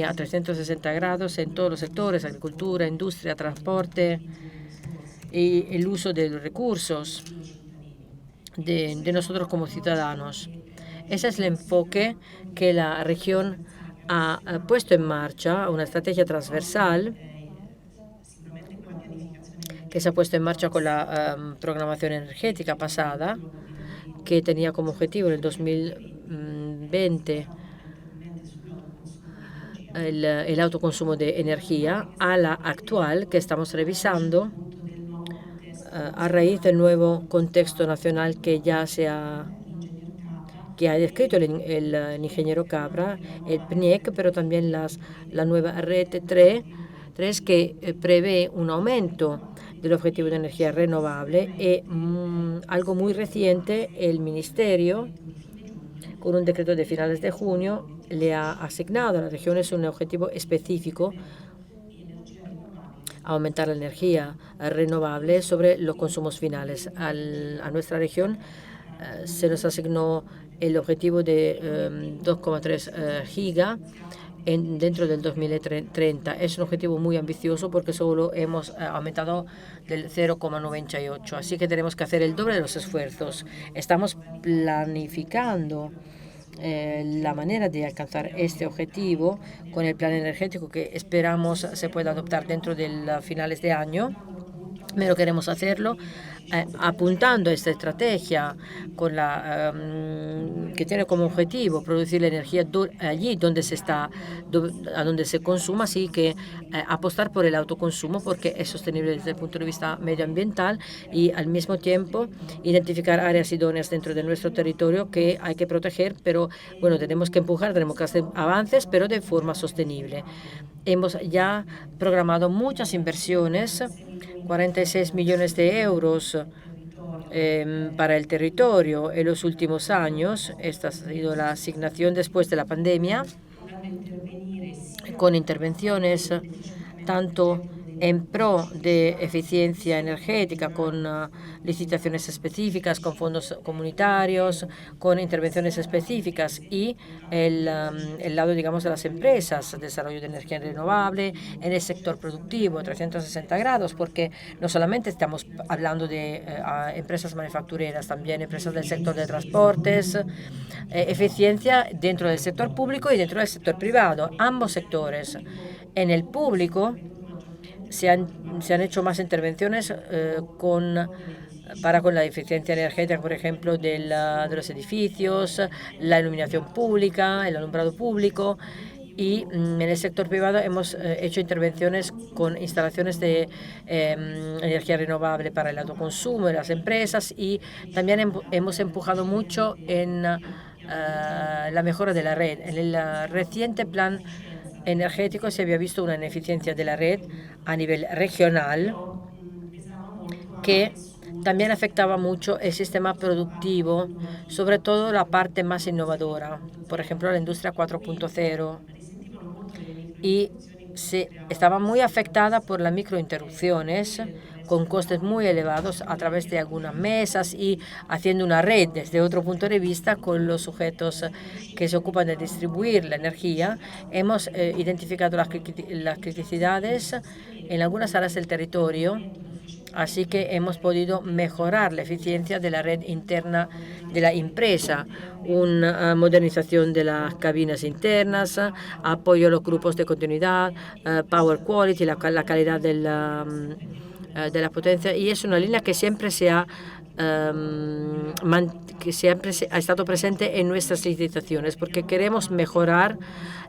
a 360 grados en todos los sectores, agricultura, industria, transporte y el uso de los recursos de nosotros como ciudadanos. Ese es el enfoque que la región ha puesto en marcha, una estrategia transversal que se ha puesto en marcha con la programación energética pasada, que tenía como objetivo en el 2020 el autoconsumo de energía, a la actual que estamos revisando a raíz del nuevo contexto nacional que ha descrito el ingeniero Capra, el PNIEC, pero también la nueva red 3 que prevé un aumento del objetivo de energía renovable y algo muy reciente, el Ministerio, con un decreto de finales de junio, le ha asignado a las regiones un objetivo específico: aumentar la energía renovable sobre los consumos finales. A nuestra región se nos asignó el objetivo de 2,3 giga dentro del 2030. Es un objetivo muy ambicioso porque solo hemos aumentado del 0,98. Así que tenemos que hacer el doble de los esfuerzos. Estamos planificando la manera de alcanzar este objetivo con el plan energético que esperamos se pueda adoptar dentro de finales de año. Pero queremos hacerlo apuntando a esta estrategia que tiene como objetivo producir la energía allí donde se consuma, así que apostar por el autoconsumo porque es sostenible desde el punto de vista medioambiental y al mismo tiempo identificar áreas idóneas dentro de nuestro territorio que hay que proteger, pero bueno, tenemos que empujar, tenemos que hacer avances, pero de forma sostenible. Hemos ya programado muchas inversiones, 46 millones de euros para el territorio en los últimos años. Esta ha sido la asignación después de la pandemia, con intervenciones tanto en pro de eficiencia energética, con licitaciones específicas, con fondos comunitarios, con intervenciones específicas y el lado, digamos, de las empresas, desarrollo de energía renovable, en el sector productivo, 360 grados, porque no solamente estamos hablando de empresas manufactureras, también empresas del sector de transportes, eficiencia dentro del sector público y dentro del sector privado, ambos sectores. En el público se han hecho más intervenciones con la eficiencia energética, por ejemplo, de los edificios, la iluminación pública, el alumbrado público. Y en el sector privado hemos hecho intervenciones con instalaciones de energía renovable para el autoconsumo de las empresas y también hemos empujado mucho en la mejora de la red. En el reciente plan energético se había visto una ineficiencia de la red a nivel regional que también afectaba mucho el sistema productivo, sobre todo la parte más innovadora, por ejemplo, la industria 4.0 y estaba muy afectada por las microinterrupciones con costes muy elevados a través de algunas mesas y haciendo una red desde otro punto de vista con los sujetos que se ocupan de distribuir la energía. Hemos identificado las criticidades en algunas áreas del territorio, así que hemos podido mejorar la eficiencia de la red interna de la empresa, una modernización de las cabinas internas, apoyo a los grupos de continuidad, power quality, la calidad de la potencia, y es una línea que siempre ha estado presente en nuestras licitaciones porque queremos mejorar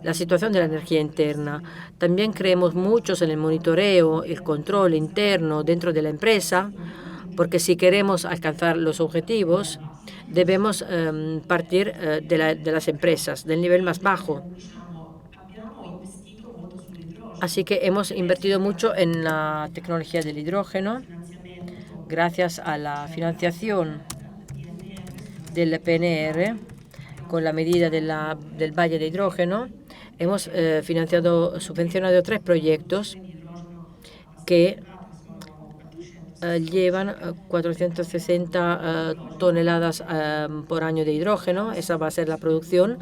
la situación de la energía interna. También creemos mucho en el monitoreo, el control interno dentro de la empresa, porque si queremos alcanzar los objetivos debemos partir de las empresas, del nivel más bajo. Así que hemos invertido mucho en la tecnología del hidrógeno. Gracias a la financiación del PNR, con la medida del Valle de Hidrógeno, hemos subvencionado 3 proyectos que llevan 460 toneladas por año de hidrógeno. Esa va a ser la producción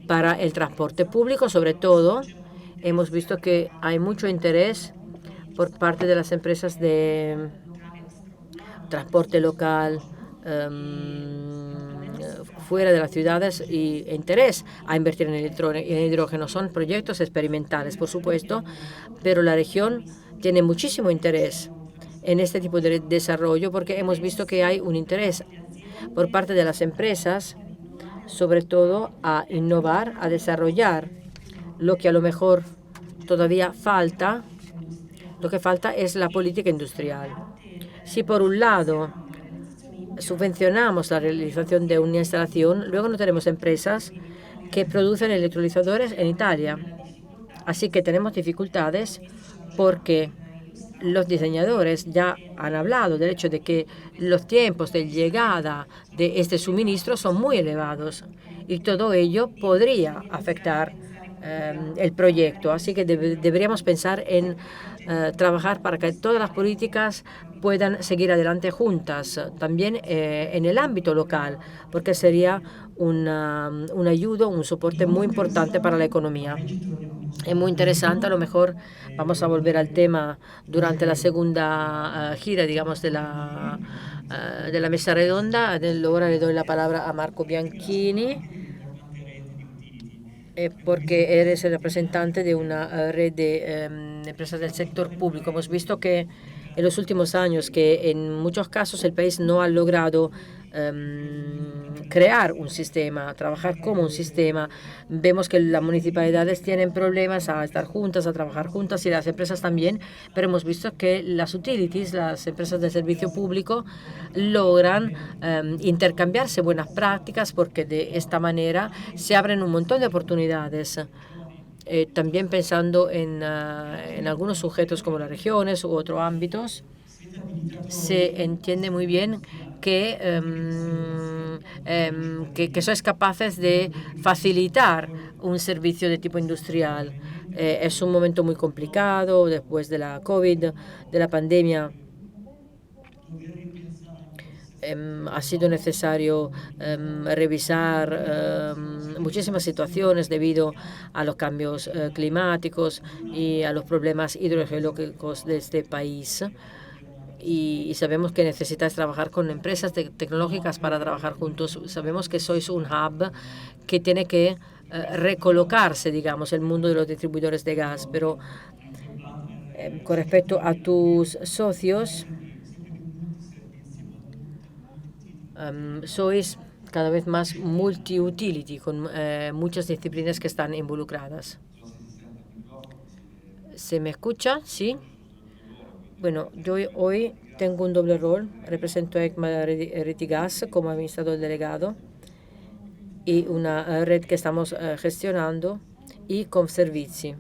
para el transporte público, sobre todo. Hemos visto que hay mucho interés por parte de las empresas de transporte local fuera de las ciudades e interés a invertir en el hidrógeno. Son proyectos experimentales, por supuesto, pero la región tiene muchísimo interés en este tipo de desarrollo porque hemos visto que hay un interés por parte de las empresas, sobre todo a innovar, a desarrollar. Lo que a lo mejor todavía falta, lo que falta es la política industrial. Si por un lado subvencionamos la realización de una instalación, luego no tenemos empresas que producen electrolizadores en Italia. Así que tenemos dificultades porque los diseñadores ya han hablado del hecho de que los tiempos de llegada de este suministro son muy elevados y todo ello podría afectar el proyecto. Así que deberíamos pensar en trabajar para que todas las políticas puedan seguir adelante juntas, también en el ámbito local, porque sería una ayuda, un soporte muy importante para la economía. Es muy interesante. A lo mejor vamos a volver al tema durante la segunda gira, digamos, de la mesa redonda. Ahora le doy la palabra a Marco Bianchini, porque eres el representante de una red de empresas del sector público. Hemos visto que en los últimos años que en muchos casos el país no ha logrado crear un sistema, trabajar como un sistema. Vemos que las municipalidades tienen problemas a estar juntas, a trabajar juntas, y las empresas también, pero hemos visto que las utilities, las empresas de servicio público, logran intercambiarse buenas prácticas porque de esta manera se abren un montón de oportunidades. También pensando en algunos sujetos como las regiones u otros ámbitos, se entiende muy bien que sois capaces de facilitar un servicio de tipo industrial. Es un momento muy complicado después de la COVID, de la pandemia. Ha sido necesario revisar muchísimas situaciones debido a los cambios climáticos y a los problemas hidrogeológicos de este país. Y sabemos que necesitáis trabajar con empresas tecnológicas para trabajar juntos. Sabemos que sois un hub que tiene que recolocarse, digamos, el mundo de los distribuidores de gas, pero con respecto a tus socios, sois cada vez más multi-utility, con muchas disciplinas que están involucradas. ¿Se me escucha? ¿Sí? Bueno, yo hoy tengo un doble rol. Represento a ECMA Retigas como administrador delegado y una red que estamos gestionando, y Conservizi.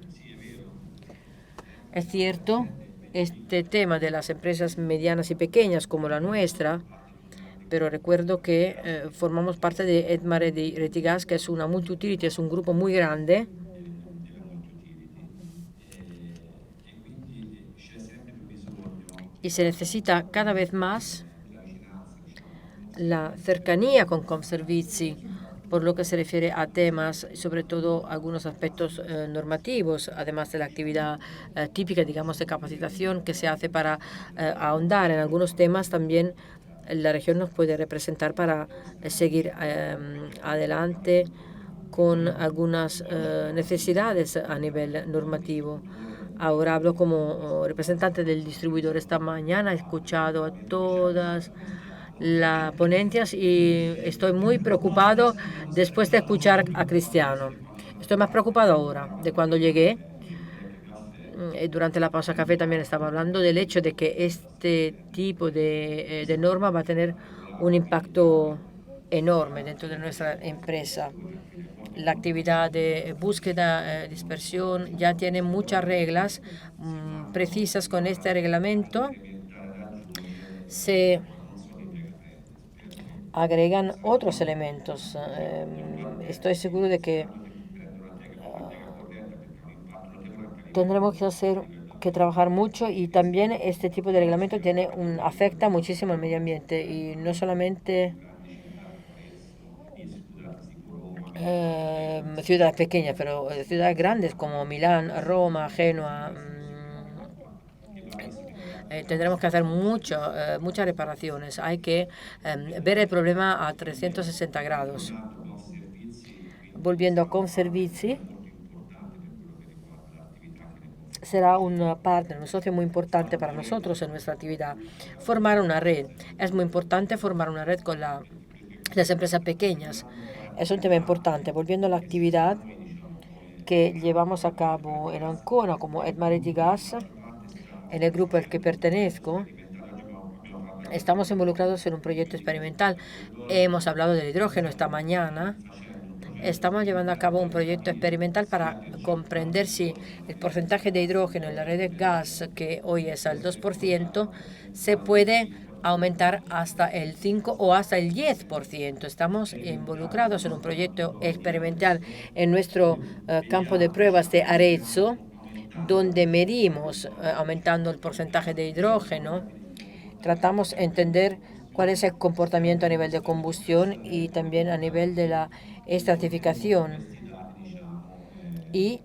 Es cierto, este tema de las empresas medianas y pequeñas como la nuestra, pero recuerdo que formamos parte de ECMA Retigas, que es una multi-utility, es un grupo muy grande. y se necesita cada vez más la cercanía con Conservici por lo que se refiere a temas, sobre todo algunos aspectos normativos, además de la actividad típica, digamos, de capacitación que se hace para ahondar en algunos temas. También la región nos puede representar para seguir adelante con algunas necesidades a nivel normativo. Ahora hablo como representante del distribuidor. Esta mañana he escuchado a todas las ponencias y estoy muy preocupado después de escuchar a Cristiano. Estoy más preocupado ahora de cuando llegué. Durante la pausa café también estaba hablando del hecho de que este tipo de norma va a tener un impacto enorme dentro de nuestra empresa. La actividad de búsqueda, dispersión, ya tiene muchas reglas precisas. Con este reglamento se agregan otros elementos. Estoy seguro de que tendremos que trabajar mucho, y también este tipo de reglamento afecta muchísimo al medio ambiente, y no solamente ciudades pequeñas, pero ciudades grandes como Milán, Roma, Génova. Tendremos que hacer muchas reparaciones. Hay que ver el problema a 360 grados. Volviendo a Conservici, será un partner, un socio muy importante para nosotros en nuestra actividad. Formar una red. Es muy importante formar una red con las empresas pequeñas. Es un tema importante. Volviendo a la actividad que llevamos a cabo en Ancona como Edmare di Gas, en el grupo al que pertenezco, estamos involucrados en un proyecto experimental. Hemos hablado del hidrógeno esta mañana. Estamos llevando a cabo un proyecto experimental para comprender si el porcentaje de hidrógeno en la red de gas, que hoy es al 2%, se puede aumentar hasta el 5 o hasta el 10%. Estamos involucrados en un proyecto experimental en nuestro campo de pruebas de Arezzo, donde medimos aumentando el porcentaje de hidrógeno. Tratamos de entender cuál es el comportamiento a nivel de combustión y también a nivel de la estratificación. Y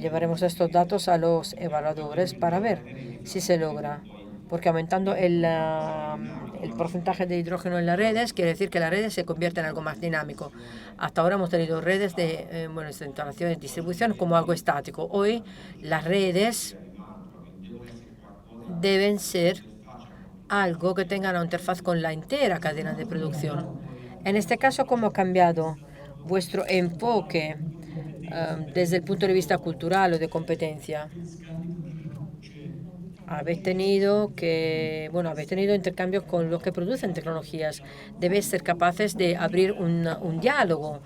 llevaremos estos datos a los evaluadores para ver si se logra. Porque aumentando el porcentaje de hidrógeno en las redes, quiere decir que las redes se convierten en algo más dinámico. Hasta ahora hemos tenido redes de instalación y distribución como algo estático. Hoy las redes deben ser algo que tenga una interfaz con la entera cadena de producción. En este caso, ¿cómo ha cambiado vuestro enfoque desde el punto de vista cultural o de competencia? Habéis tenido intercambios con los que producen tecnologías. Debéis ser capaces de abrir un diálogo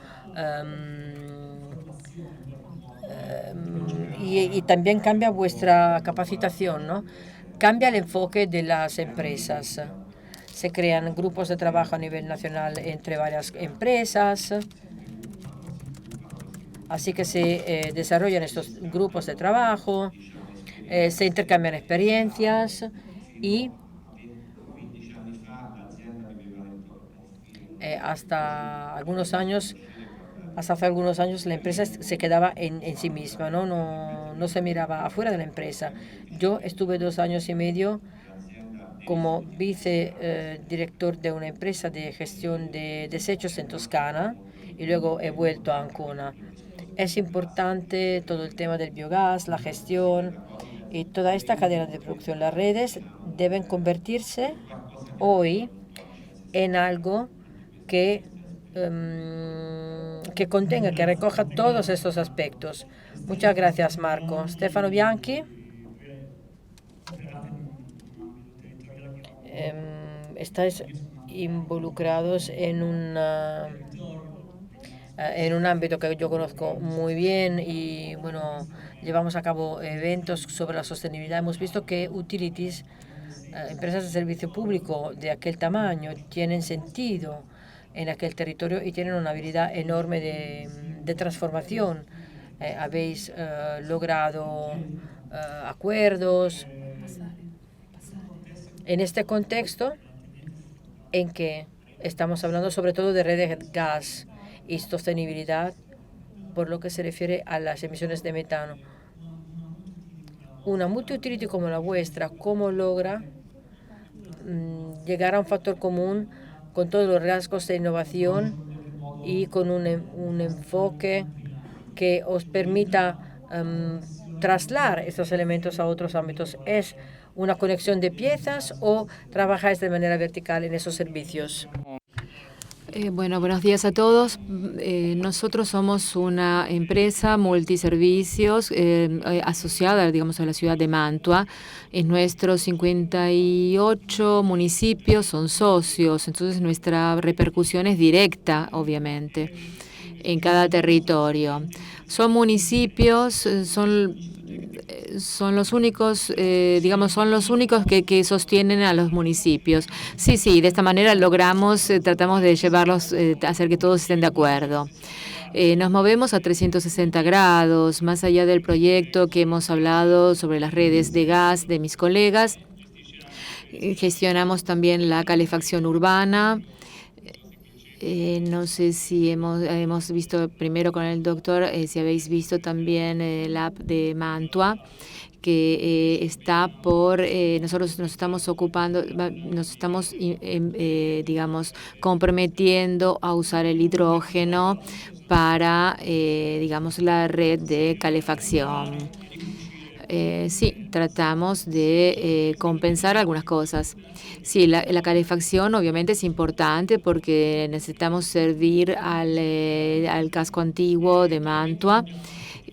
y también cambia vuestra capacitación, ¿no? Cambia el enfoque de las empresas. Se crean grupos de trabajo a nivel nacional entre varias empresas. Así que se desarrollan estos grupos de trabajo, se intercambian experiencias y hasta hace algunos años la empresa se quedaba en sí misma, ¿no? No se miraba afuera de la empresa. Yo estuve 2 años y medio como vicedirector de una empresa de gestión de desechos en Toscana y luego he vuelto a Ancona. Es importante todo el tema del biogás, la gestión y toda esta cadena de producción. Las redes deben convertirse hoy en algo que contenga, que recoja todos estos aspectos. Muchas gracias, Marco. Stefano Bianchi. Estáis involucrados en un ámbito que yo conozco muy bien y bueno, llevamos a cabo eventos sobre la sostenibilidad. Hemos visto que utilities, empresas de servicio público de aquel tamaño, tienen sentido en aquel territorio y tienen una habilidad enorme de transformación. Habéis logrado acuerdos En este contexto en que estamos hablando sobre todo de redes de gas y sostenibilidad por lo que se refiere a las emisiones de metano, una multi-utility como la vuestra, ¿cómo logra llegar a un factor común con todos los rasgos de innovación y con un enfoque que os permita trasladar estos elementos a otros ámbitos? ¿Es una conexión de piezas o trabajáis de manera vertical en esos servicios? Bueno, buenos días a todos. Nosotros somos una empresa multiservicios asociada, digamos, a la ciudad de Mantua. En nuestros 58 municipios son socios, entonces nuestra repercusión es directa, obviamente, en cada territorio. Son municipios, son los únicos, digamos, son los únicos que sostienen a los municipios. Sí, de esta manera logramos, tratamos de llevarlos, hacer que todos estén de acuerdo. Nos movemos a 360 grados, más allá del proyecto que hemos hablado sobre las redes de gas de mis colegas. Gestionamos también la calefacción urbana. No sé si hemos visto primero con el doctor, si habéis visto también el app de Mantua, que está por, nosotros nos estamos ocupando, nos estamos, digamos, comprometiendo a usar el hidrógeno para, digamos, la red de calefacción. Sí, tratamos de compensar algunas cosas. Sí, la calefacción obviamente es importante porque necesitamos servir al casco antiguo de Mantua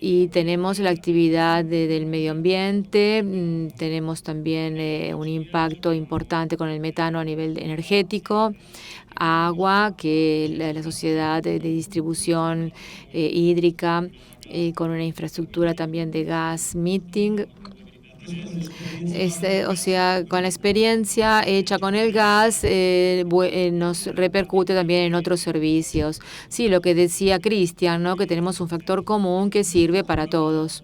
y tenemos la actividad del medio ambiente, tenemos también un impacto importante con el metano a nivel energético, agua, que la sociedad de distribución hídrica, con una infraestructura también de gas metering. O sea, con la experiencia hecha con el gas, nos repercute también en otros servicios. Sí, lo que decía Cristian, ¿no? Que tenemos un factor común que sirve para todos.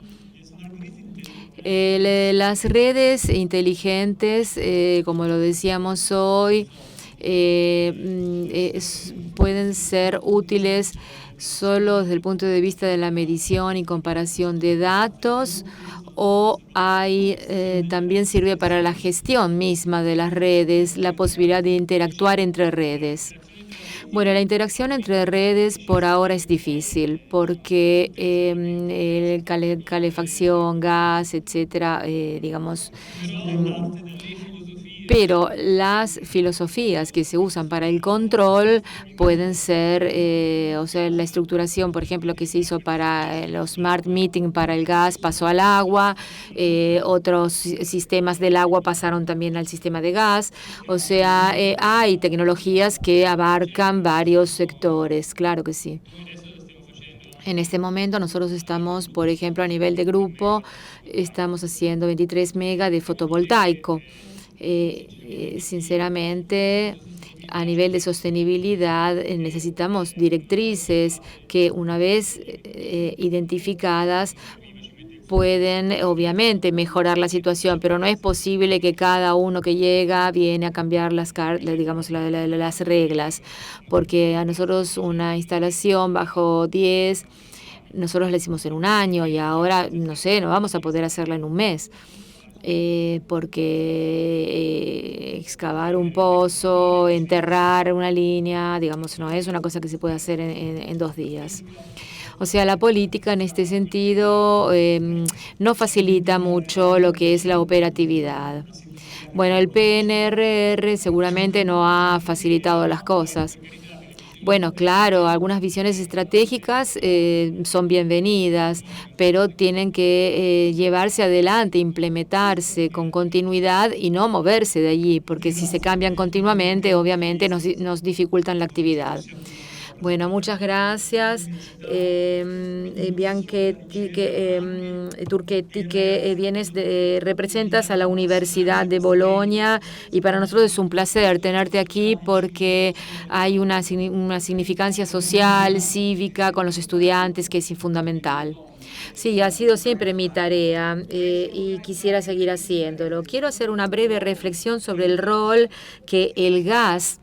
Las redes inteligentes, como lo decíamos hoy, pueden ser útiles solo desde el punto de vista de la medición y comparación de datos, o también sirve para la gestión misma de las redes, la posibilidad de interactuar entre redes. Bueno, la interacción entre redes por ahora es difícil porque calefacción, gas, etcétera, digamos, pero las filosofías que se usan para el control pueden ser, o sea, la estructuración, por ejemplo, que se hizo para los smart metering para el gas pasó al agua, otros sistemas del agua pasaron también al sistema de gas, o sea, hay tecnologías que abarcan varios sectores, claro que sí. En este momento nosotros estamos, por ejemplo, a nivel de grupo, estamos haciendo 23 megas de fotovoltaico. Sinceramente, a nivel de sostenibilidad necesitamos directrices que una vez identificadas pueden obviamente mejorar la situación, pero no es posible que cada uno que llega viene a cambiar las reglas, porque a nosotros una instalación bajo 10, nosotros la hicimos en un año y ahora, no sé, no vamos a poder hacerla en un mes. Porque excavar un pozo, enterrar una línea, digamos, no es una cosa que se puede hacer en 2 días. O sea, la política en este sentido no facilita mucho lo que es la operatividad. Bueno, el PNRR seguramente no ha facilitado las cosas. Bueno, claro, algunas visiones estratégicas son bienvenidas, pero tienen que llevarse adelante, implementarse con continuidad y no moverse de allí, porque si se cambian continuamente, obviamente nos dificultan la actividad. Bueno, muchas gracias, Bianchetti, Turchetti, que representas a la Universidad de Bolonia, y para nosotros es un placer tenerte aquí porque hay una significancia social, cívica con los estudiantes que es fundamental. Sí, ha sido siempre mi tarea y quisiera seguir haciéndolo. Quiero hacer una breve reflexión sobre el rol que el gas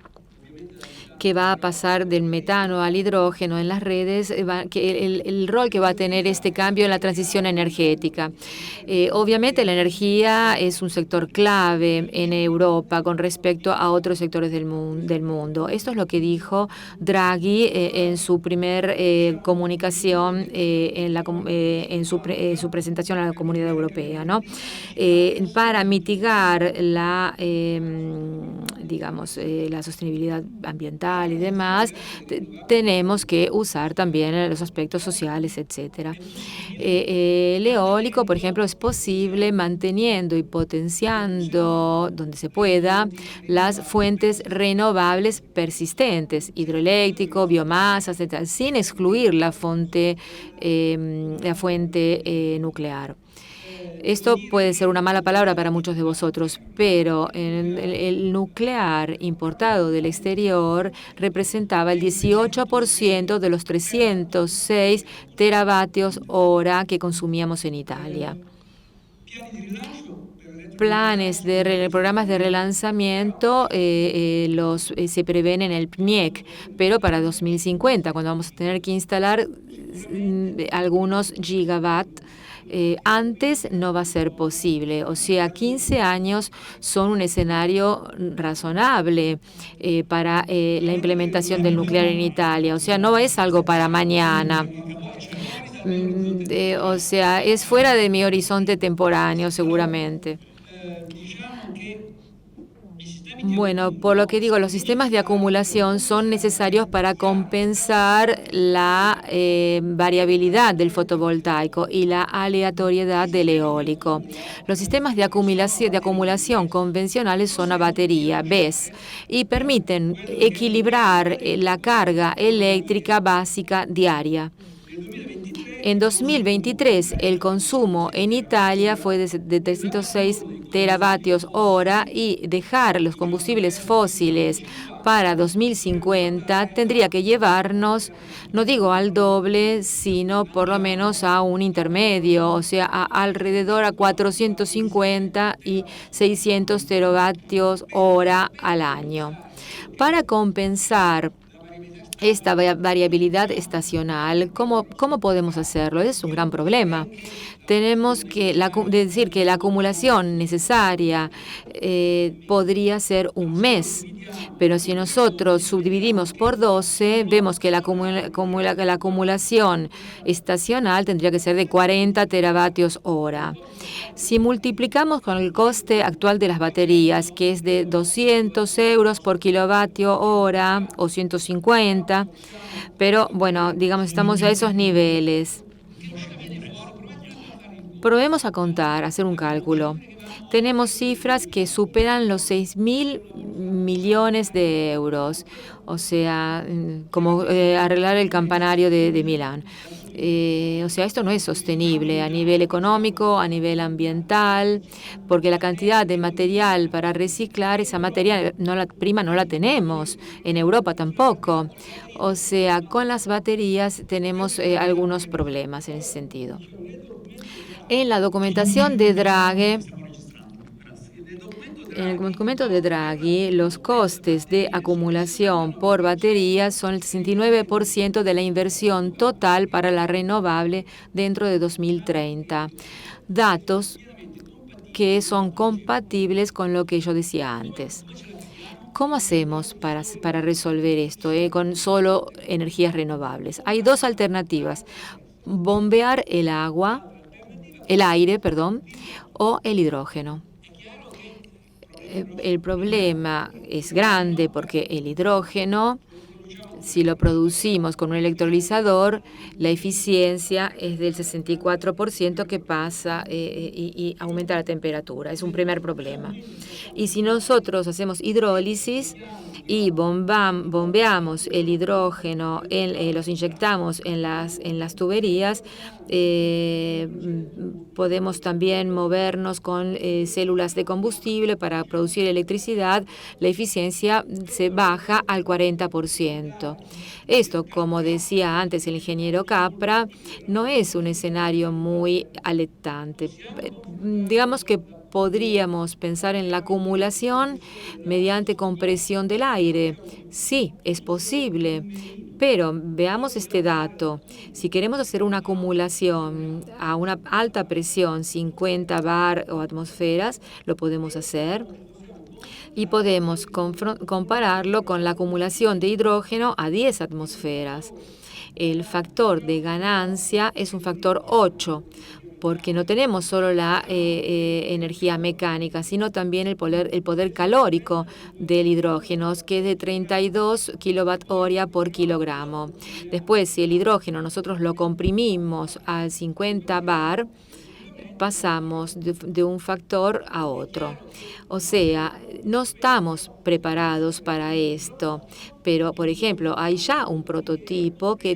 que va a pasar del metano al hidrógeno en las redes, el rol que va a tener este cambio en la transición energética. Obviamente la energía es un sector clave en Europa con respecto a otros sectores del mundo. Esto es lo que dijo Draghi en su primer comunicación, en su presentación a la Comunidad Europea, ¿no? Para mitigar la sostenibilidad ambiental y demás, tenemos que usar también los aspectos sociales, etcétera. El eólico, por ejemplo, es posible manteniendo y potenciando, donde se pueda, las fuentes renovables persistentes, hidroeléctrico, biomasa, etcétera, sin excluir la fuente nuclear. Esto puede ser una mala palabra para muchos de vosotros, pero el nuclear importado del exterior representaba el 18% de los 306 teravatios hora que consumíamos en Italia. Programas de relanzamiento se prevén en el PNIEC, pero para 2050, cuando vamos a tener que instalar algunos gigawatts, antes no va a ser posible. O sea, 15 años son un escenario razonable para la implementación del nuclear en Italia. O sea, no es algo para mañana. O sea, es fuera de mi horizonte temporáneo, seguramente. Bueno, por lo que digo, los sistemas de acumulación son necesarios para compensar la variabilidad del fotovoltaico y la aleatoriedad del eólico. Los sistemas de acumulación convencionales son a batería, BESS, y permiten equilibrar la carga eléctrica básica diaria. En 2023, el consumo en Italia fue de 306 teravatios hora y dejar los combustibles fósiles para 2050 tendría que llevarnos, no digo al doble, sino por lo menos a un intermedio, o sea, alrededor a 450 y 600 teravatios hora al año. Para compensar esta variabilidad estacional, ¿cómo podemos hacerlo? Es un gran problema. Tenemos que decir que la acumulación necesaria podría ser un mes, pero si nosotros subdividimos por 12, vemos que la acumulación estacional tendría que ser de 40 teravatios hora. Si multiplicamos con el coste actual de las baterías, que es de 200 euros por kilovatio hora o 150, pero bueno, digamos, estamos a esos niveles. Probemos a contar, hacer un cálculo. Tenemos cifras que superan los 6.000 millones de euros, o sea, como arreglar el campanario de Milán. O sea, esto no es sostenible a nivel económico, a nivel ambiental, porque la cantidad de material para reciclar, esa materia prima no la tenemos, en Europa tampoco. O sea, con las baterías tenemos algunos problemas en ese sentido. En la documentación de Draghi, en el documento de Draghi, los costes de acumulación por baterías son el 69% de la inversión total para la renovable dentro de 2030. Datos que son compatibles con lo que yo decía antes. ¿Cómo hacemos para resolver esto con solo energías renovables? Hay dos alternativas: bombear el aire, o el hidrógeno. El problema es grande porque el hidrógeno, si lo producimos con un electrolizador, la eficiencia es del 64% que pasa y aumenta la temperatura. Es un primer problema. Y si nosotros hacemos hidrólisis, y bombeamos el hidrógeno, los inyectamos en las tuberías, podemos también movernos con células de combustible para producir electricidad. La eficiencia se baja al 40%. Esto, como decía antes el ingeniero Capra, no es un escenario muy alertante. Digamos que podríamos pensar en la acumulación mediante compresión del aire. Sí, es posible, pero veamos este dato. Si queremos hacer una acumulación a una alta presión, 50 bar o atmósferas, lo podemos hacer. Y podemos compararlo con la acumulación de hidrógeno a 10 atmósferas. El factor de ganancia es un factor 8, porque no tenemos solo la energía mecánica, sino también el poder calórico del hidrógeno, que es de 32 kilowatt-hora por kilogramo. Después, si el hidrógeno nosotros lo comprimimos a 50 bar, pasamos de un factor a otro. O sea, no estamos preparados para esto, pero, por ejemplo, hay ya un prototipo que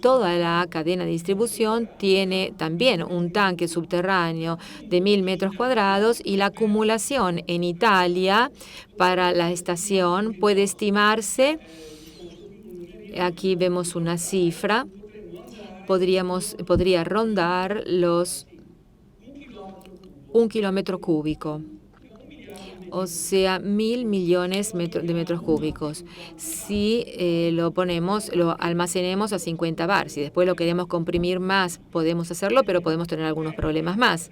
toda la cadena de distribución tiene también un tanque subterráneo de 1000 metros cuadrados, y la acumulación en Italia para la estación puede estimarse, aquí vemos una cifra, podría rondar los 1 kilómetro cúbico, o sea, 1.000 millones de metros cúbicos. Si lo almacenemos a 50 bar. Si después lo queremos comprimir más, podemos hacerlo, pero podemos tener algunos problemas más.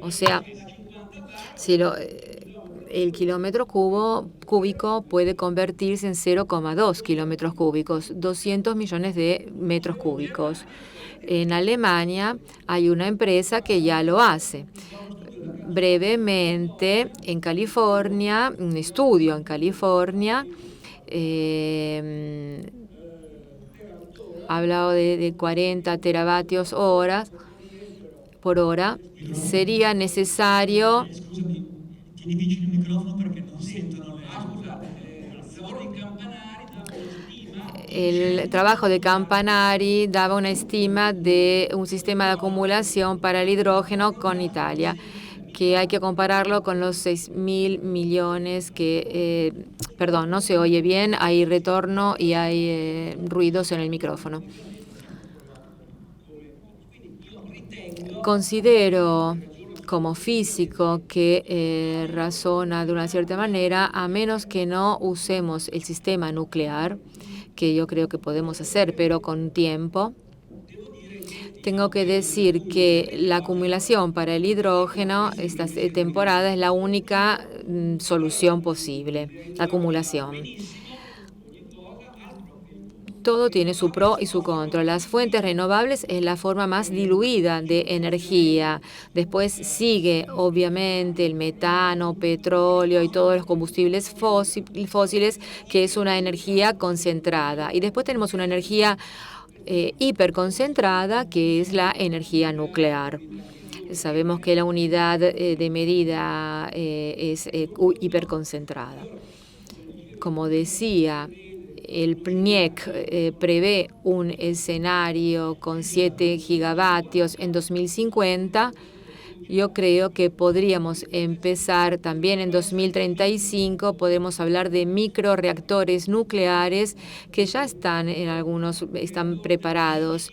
O sea, si el kilómetro cúbico puede convertirse en 0,2 kilómetros cúbicos, 200 millones de metros cúbicos. En Alemania hay una empresa que ya lo hace. Brevemente, en California, un estudio en California, ha hablado de 40 teravatios por hora. Sería necesario... El trabajo de Campanari daba una estima de un sistema de acumulación para el hidrógeno con Italia, que hay que compararlo con los 6.000 millones que... perdón, no se oye bien, hay retorno y hay ruidos en el micrófono. Considero como físico que razona de una cierta manera, a menos que no usemos el sistema nuclear, que yo creo que podemos hacer, pero con tiempo. Tengo que decir que la acumulación para el hidrógeno esta temporada es la única solución posible, la acumulación. Todo tiene su pro y su contra. Las fuentes renovables es la forma más diluida de energía. Después sigue, obviamente, el metano, petróleo y todos los combustibles fósiles, que es una energía concentrada. Y después tenemos una energía hiperconcentrada, que es la energía nuclear. Sabemos que la unidad de medida es hiperconcentrada. Como decía, el PNIEC prevé un escenario con 7 gigavatios en 2050. Yo creo que podríamos empezar también en 2035. Podemos hablar de microreactores nucleares que ya están están preparados.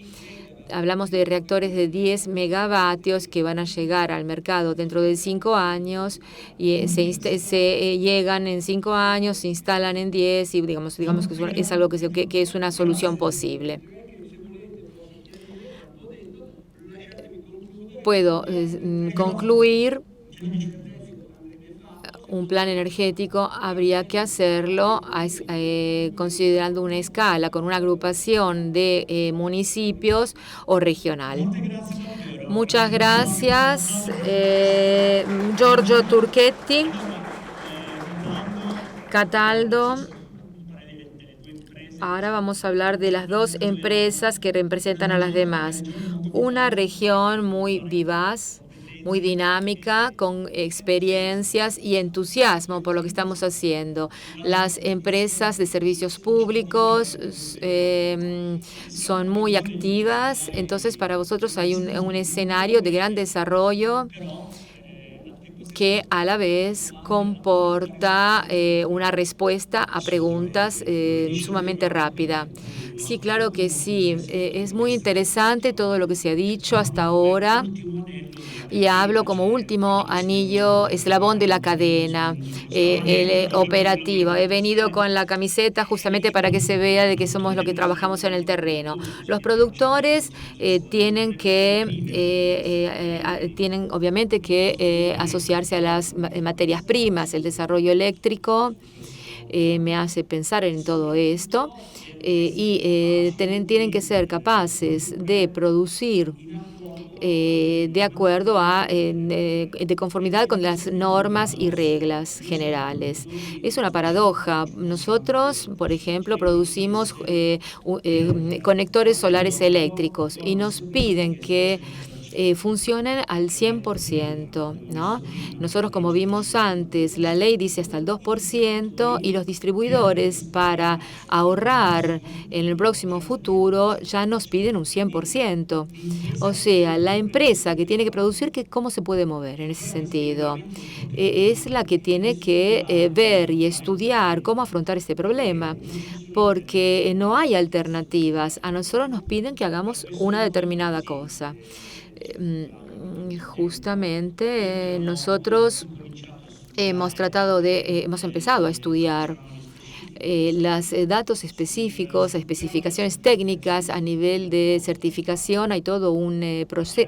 Hablamos de reactores de 10 megavatios que van a llegar al mercado dentro de 5 años y se llegan en 5 años, se instalan en 10 y digamos que es algo que es una solución posible. Puedo concluir. Un plan energético habría que hacerlo considerando una escala, con una agrupación de municipios o regional. Muchas gracias, Giorgio Turchetti. Cataldo. Ahora vamos a hablar de las dos empresas que representan a las demás. Una región muy vivaz, muy dinámica, con experiencias y entusiasmo por lo que estamos haciendo. Las empresas de servicios públicos son muy activas, entonces para vosotros hay un escenario de gran desarrollo que a la vez comporta una respuesta a preguntas sumamente rápida. Sí, claro que sí. Es muy interesante todo lo que se ha dicho hasta ahora. Y hablo como último anillo, eslabón de la cadena, el operativo. He venido con la camiseta justamente para que se vea de que somos lo que trabajamos en el terreno. Los productores tienen obviamente que asociarse a las materias primas. El desarrollo eléctrico me hace pensar en todo esto. Tienen que ser capaces de producir de acuerdo a, de conformidad con las normas y reglas generales. Es una paradoja. Nosotros, por ejemplo, producimos conectores solares eléctricos y nos piden que funcionen al 100%, ¿no? Nosotros, como vimos antes, la ley dice hasta el 2% y los distribuidores, para ahorrar en el próximo futuro, ya nos piden un 100%. O sea, la empresa que tiene que producir, ¿cómo se puede mover en ese sentido? Es la que tiene que ver y estudiar cómo afrontar este problema, porque no hay alternativas. A nosotros nos piden que hagamos una determinada cosa. Justamente nosotros hemos empezado a estudiar los datos específicos, especificaciones técnicas a nivel de certificación. Hay todo un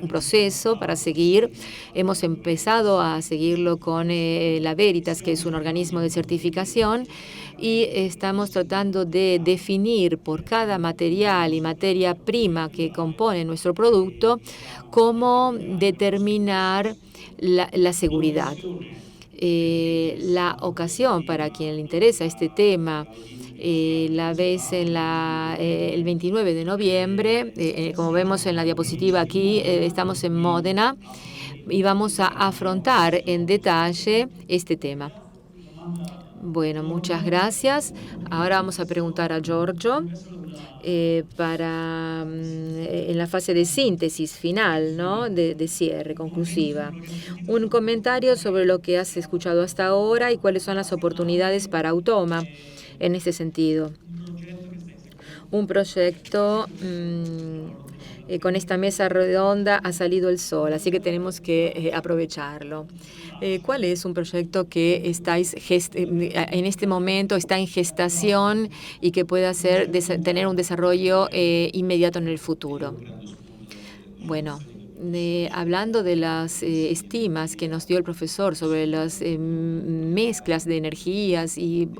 proceso para seguir. Hemos empezado a seguirlo con la Veritas, que es un organismo de certificación, y estamos tratando de definir por cada material y materia prima que compone nuestro producto cómo determinar la seguridad. La ocasión para quien le interesa este tema la ves en el 29 de noviembre. Como vemos en la diapositiva aquí, estamos en Módena y vamos a afrontar en detalle este tema. Bueno, muchas gracias. Ahora vamos a preguntar a Giorgio en la fase de síntesis final, ¿no? de cierre, conclusiva. Un comentario sobre lo que has escuchado hasta ahora y cuáles son las oportunidades para Automa en este sentido. Un proyecto con esta mesa redonda ha salido el sol, así que tenemos que aprovecharlo. ¿Cuál es un proyecto que estáis en este momento está en gestación y que pueda tener un desarrollo inmediato en el futuro? Bueno, hablando de las estimas que nos dio el profesor sobre las mezclas de energías y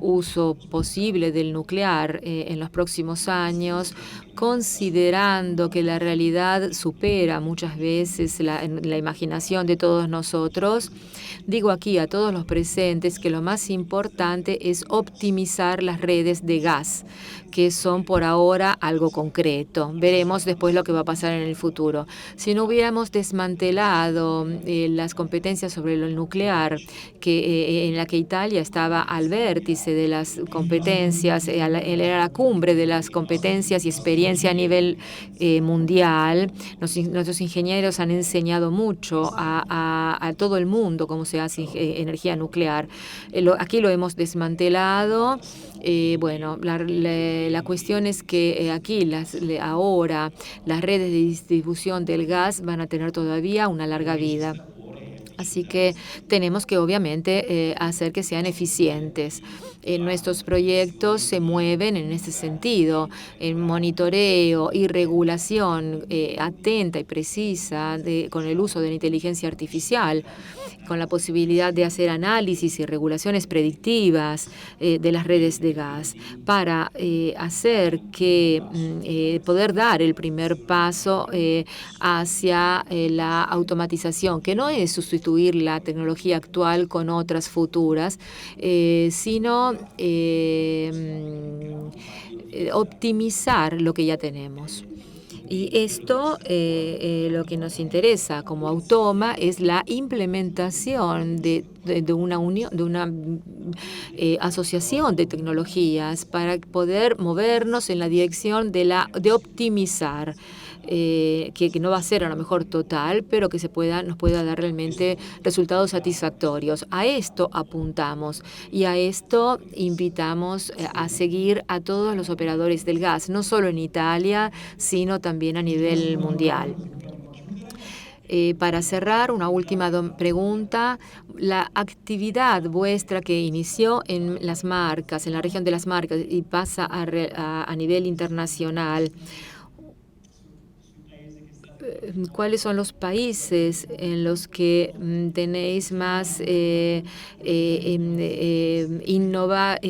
uso posible del nuclear en los próximos años, considerando que la realidad supera muchas veces la imaginación de todos nosotros, digo aquí a todos los presentes que lo más importante es optimizar las redes de gas, que son por ahora algo concreto. Veremos después lo que va a pasar en el futuro. Si no hubiéramos desmantelado las competencias sobre el nuclear, en la que Italia estaba al vértice de las competencias, era la cumbre de las competencias y experiencia a nivel mundial. Nuestros ingenieros han enseñado mucho a todo el mundo cómo se hace energía nuclear. Aquí lo hemos desmantelado. Bueno, la cuestión es que aquí ahora las redes de distribución del gas van a tener todavía una larga vida. Así que tenemos que obviamente hacer que sean eficientes. Nuestros proyectos se mueven en este sentido, en monitoreo y regulación atenta y precisa con el uso de la inteligencia artificial, con la posibilidad de hacer análisis y regulaciones predictivas de las redes de gas para hacer que poder dar el primer paso hacia la automatización, que no es sustituir la tecnología actual con otras futuras, sino optimizar lo que ya tenemos. Y esto, lo que nos interesa como Automa es la implementación de una unión, de una asociación de tecnologías para poder movernos en la dirección de optimizar. Que no va a ser a lo mejor total, pero que nos pueda dar realmente resultados satisfactorios. A esto apuntamos y a esto invitamos a seguir a todos los operadores del gas, no solo en Italia, sino también a nivel mundial. Para cerrar, una última pregunta. La actividad vuestra que inició en las marcas, en la región de las marcas, y pasa a nivel internacional, ¿cuáles son los países en los que tenéis más,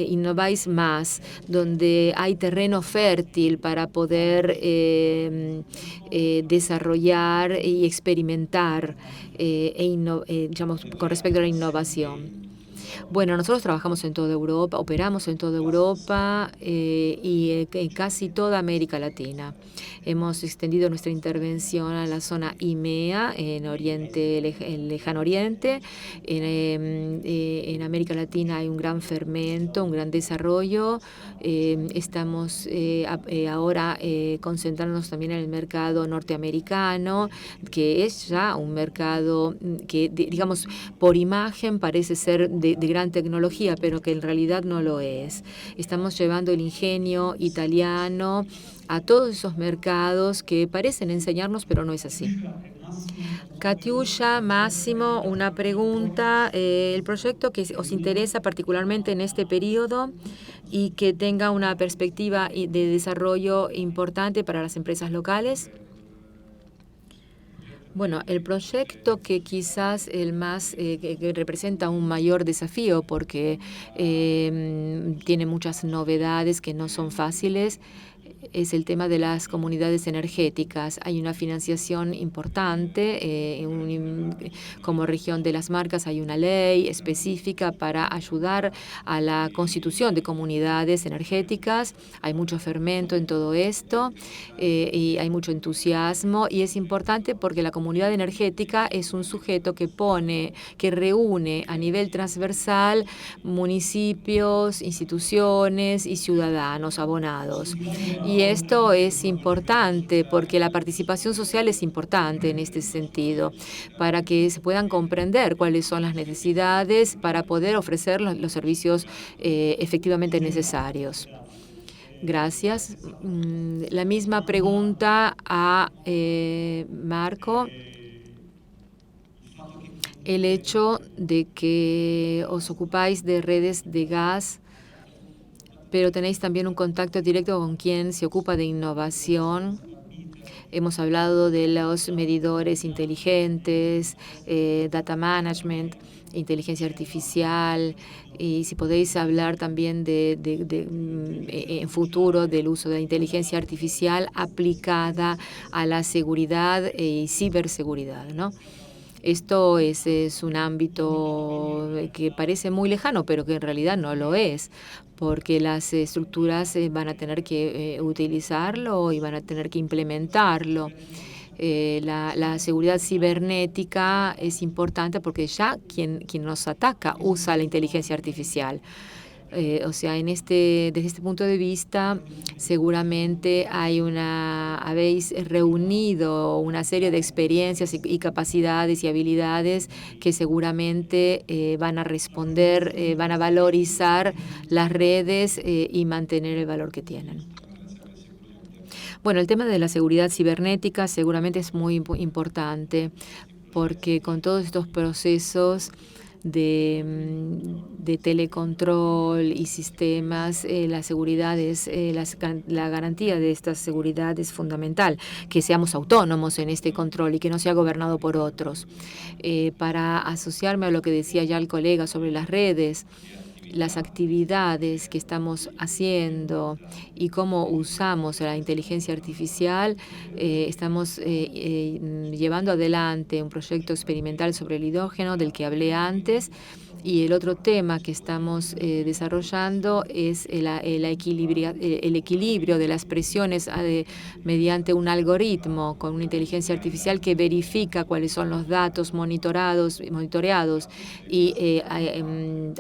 innováis más, donde hay terreno fértil para poder desarrollar y experimentar digamos, con respecto a la innovación? Bueno, nosotros trabajamos en toda Europa, operamos en toda Europa y en casi toda América Latina. Hemos extendido nuestra intervención a la zona IMEA, en Lejano Oriente. En América Latina hay un gran fermento, un gran desarrollo. Estamos ahora concentrándonos también en el mercado norteamericano, que es ya un mercado que, digamos, por imagen parece ser de gran tecnología, pero que en realidad no lo es. Estamos llevando el ingenio italiano a todos esos mercados que parecen enseñarnos, pero no es así. Katiusha, Máximo, una pregunta. El proyecto que os interesa particularmente en este periodo y que tenga una perspectiva de desarrollo importante para las empresas locales. Bueno, el proyecto que quizás el más que representa un mayor desafío porque tiene muchas novedades que no son fáciles, es el tema de las comunidades energéticas. Hay una financiación importante. Como región de las marcas hay una ley específica para ayudar a la constitución de comunidades energéticas. Hay mucho fermento en todo esto y hay mucho entusiasmo. Y es importante porque la comunidad energética es un sujeto que reúne a nivel transversal municipios, instituciones y ciudadanos abonados. Y esto es importante porque la participación social es importante en este sentido, para que se puedan comprender cuáles son las necesidades para poder ofrecer los servicios efectivamente necesarios. Gracias. La misma pregunta a Marco. El hecho de que os ocupáis de redes de gas, pero tenéis también un contacto directo con quien se ocupa de innovación. Hemos hablado de los medidores inteligentes, data management, inteligencia artificial, y si podéis hablar también en futuro del uso de la inteligencia artificial aplicada a la seguridad y ciberseguridad, ¿no? Esto es un ámbito que parece muy lejano, pero que en realidad no lo es, porque las estructuras van a tener que utilizarlo y van a tener que implementarlo. La seguridad cibernética es importante porque ya quien nos ataca usa la inteligencia artificial. O sea, desde este punto de vista, seguramente habéis reunido una serie de experiencias y capacidades y habilidades que seguramente van a responder, van a valorizar las redes y mantener el valor que tienen. Bueno, el tema de la seguridad cibernética seguramente es muy importante porque con todos estos procesos de telecontrol y sistemas, la seguridad la garantía de esta seguridad es fundamental, que seamos autónomos en este control y que no sea gobernado por otros. Para asociarme a lo que decía ya el colega sobre las redes, las actividades que estamos haciendo y cómo usamos la inteligencia artificial, estamos llevando adelante un proyecto experimental sobre el hidrógeno del que hablé antes Y el otro tema que estamos desarrollando es el equilibrio de las presiones mediante un algoritmo con una inteligencia artificial que verifica cuáles son los datos monitoreados y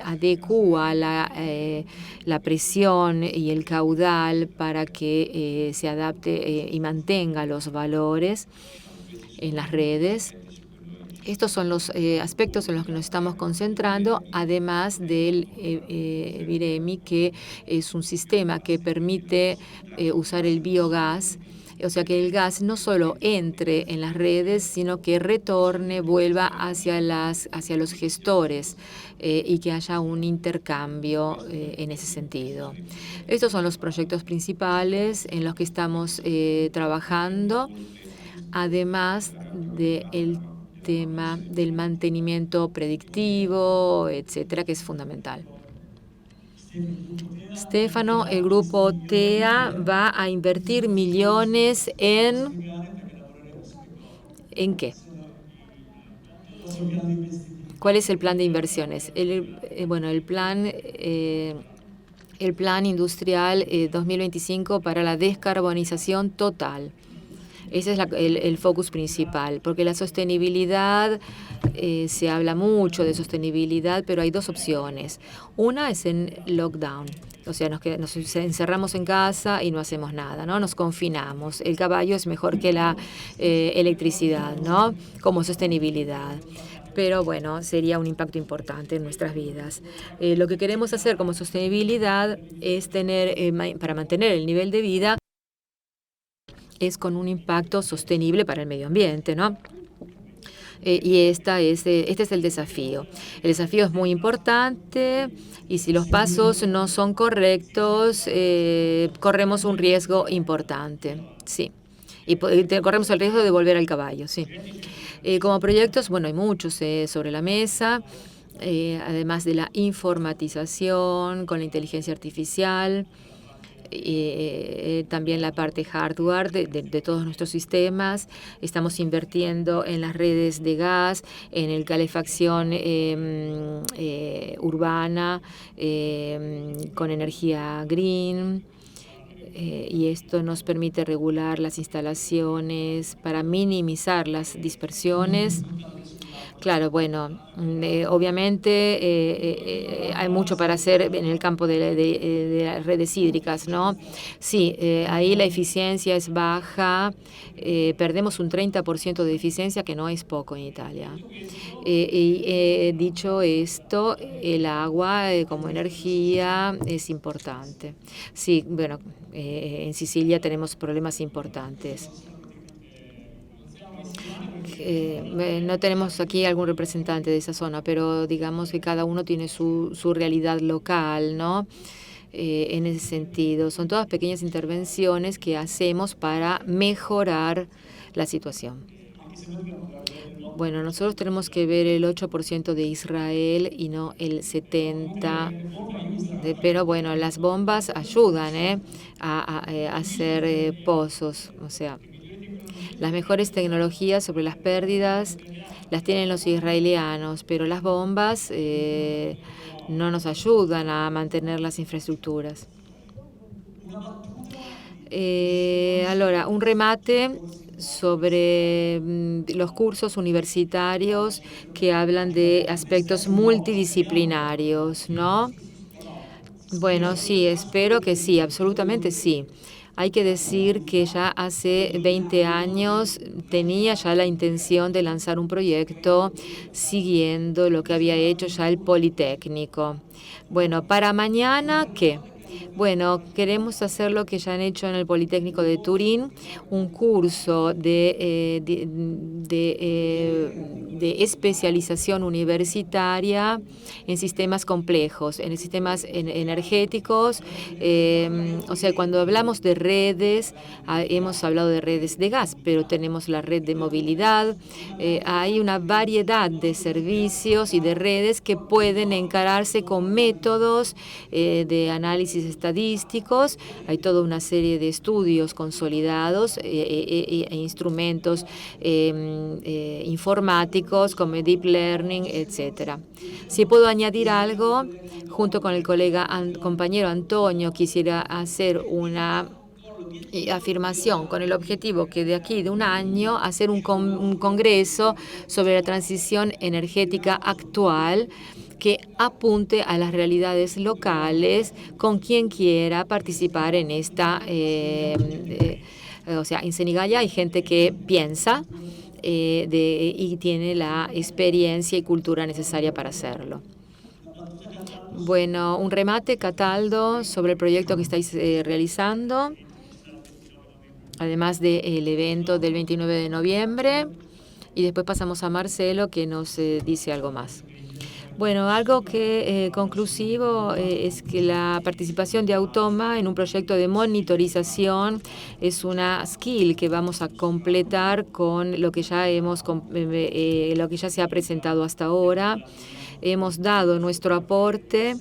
adecua la presión y el caudal para que se adapte y mantenga los valores en las redes. Estos son los aspectos en los que nos estamos concentrando, además del Viremi, que es un sistema que permite usar el biogás, o sea que el gas no solo entre en las redes, sino que retorne, vuelva hacia los gestores y que haya un intercambio en ese sentido. Estos son los proyectos principales en los que estamos trabajando, además del tema del mantenimiento predictivo, etcétera, que es fundamental. Stefano, el grupo TEA va a invertir millones ¿en qué? ¿Cuál es el plan de inversiones? Bueno, el plan industrial 2025 para la descarbonización total. Ese es el focus principal, porque la sostenibilidad, se habla mucho de sostenibilidad, pero hay dos opciones. Una es en lockdown, o sea, nos encerramos en casa y no hacemos nada, ¿no? Nos confinamos. El caballo es mejor que la electricidad, ¿no? Como sostenibilidad. Pero bueno, sería un impacto importante en nuestras vidas. Lo que queremos hacer como sostenibilidad es para mantener el nivel de vida, es con un impacto sostenible para el medio ambiente, ¿no? Y este es el desafío. El desafío es muy importante y si los pasos no son correctos, corremos un riesgo importante, sí. Y corremos el riesgo de volver al caballo, sí. Como proyectos, bueno, hay muchos sobre la mesa, además de la informatización con la inteligencia artificial. También la parte hardware de todos nuestros sistemas. Estamos invirtiendo en las redes de gas, en el calefacción urbana con energía green. Y esto nos permite regular las instalaciones para minimizar las dispersiones. Claro, bueno, obviamente hay mucho para hacer en el campo de las redes hídricas, ¿no? Sí, ahí la eficiencia es baja, perdemos un 30% de eficiencia, que no es poco en Italia. Dicho esto, el agua como energía es importante. Sí, bueno, en Sicilia tenemos problemas importantes. No tenemos aquí algún representante de esa zona, pero digamos que cada uno tiene su realidad local, ¿no? En ese sentido, son todas pequeñas intervenciones que hacemos para mejorar la situación. Bueno, nosotros tenemos que ver el 8% de Israel y no el 70%. Pero bueno, las bombas ayudan a hacer pozos, o sea, las mejores tecnologías sobre las pérdidas las tienen los israelianos, pero las bombas no nos ayudan a mantener las infraestructuras. Ahora, un remate sobre los cursos universitarios que hablan de aspectos multidisciplinarios, ¿no? Bueno, sí, espero que sí, absolutamente sí. Hay que decir que ya hace 20 años tenía ya la intención de lanzar un proyecto siguiendo lo que había hecho ya el Politécnico. Bueno, para mañana, ¿qué? Bueno, queremos hacer lo que ya han hecho en el Politécnico de Turín, un curso de especialización universitaria en sistemas complejos, en sistemas energéticos. O sea, cuando hablamos de redes, hemos hablado de redes de gas, pero tenemos la red de movilidad. Hay una variedad de servicios y de redes que pueden encararse con métodos de análisis análisis estadísticos, hay toda una serie de estudios consolidados e instrumentos informáticos como Deep Learning, etc. Si puedo añadir algo, junto con el compañero Antonio, quisiera hacer una afirmación con el objetivo que de aquí de un año hacer un congreso sobre la transición energética actual que apunte a las realidades locales con quien quiera participar en esta. O sea, en Senigallia hay gente que piensa y tiene la experiencia y cultura necesaria para hacerlo. Bueno, un remate, Cataldo, sobre el proyecto que estáis realizando, además del evento del 29 de noviembre, y después pasamos a Marcelo, que nos dice algo más. Bueno, algo que conclusivo es que la participación de Automa en un proyecto de monitorización es una skill que vamos a completar con lo que ya lo que ya se ha presentado hasta ahora. Hemos dado nuestro aporte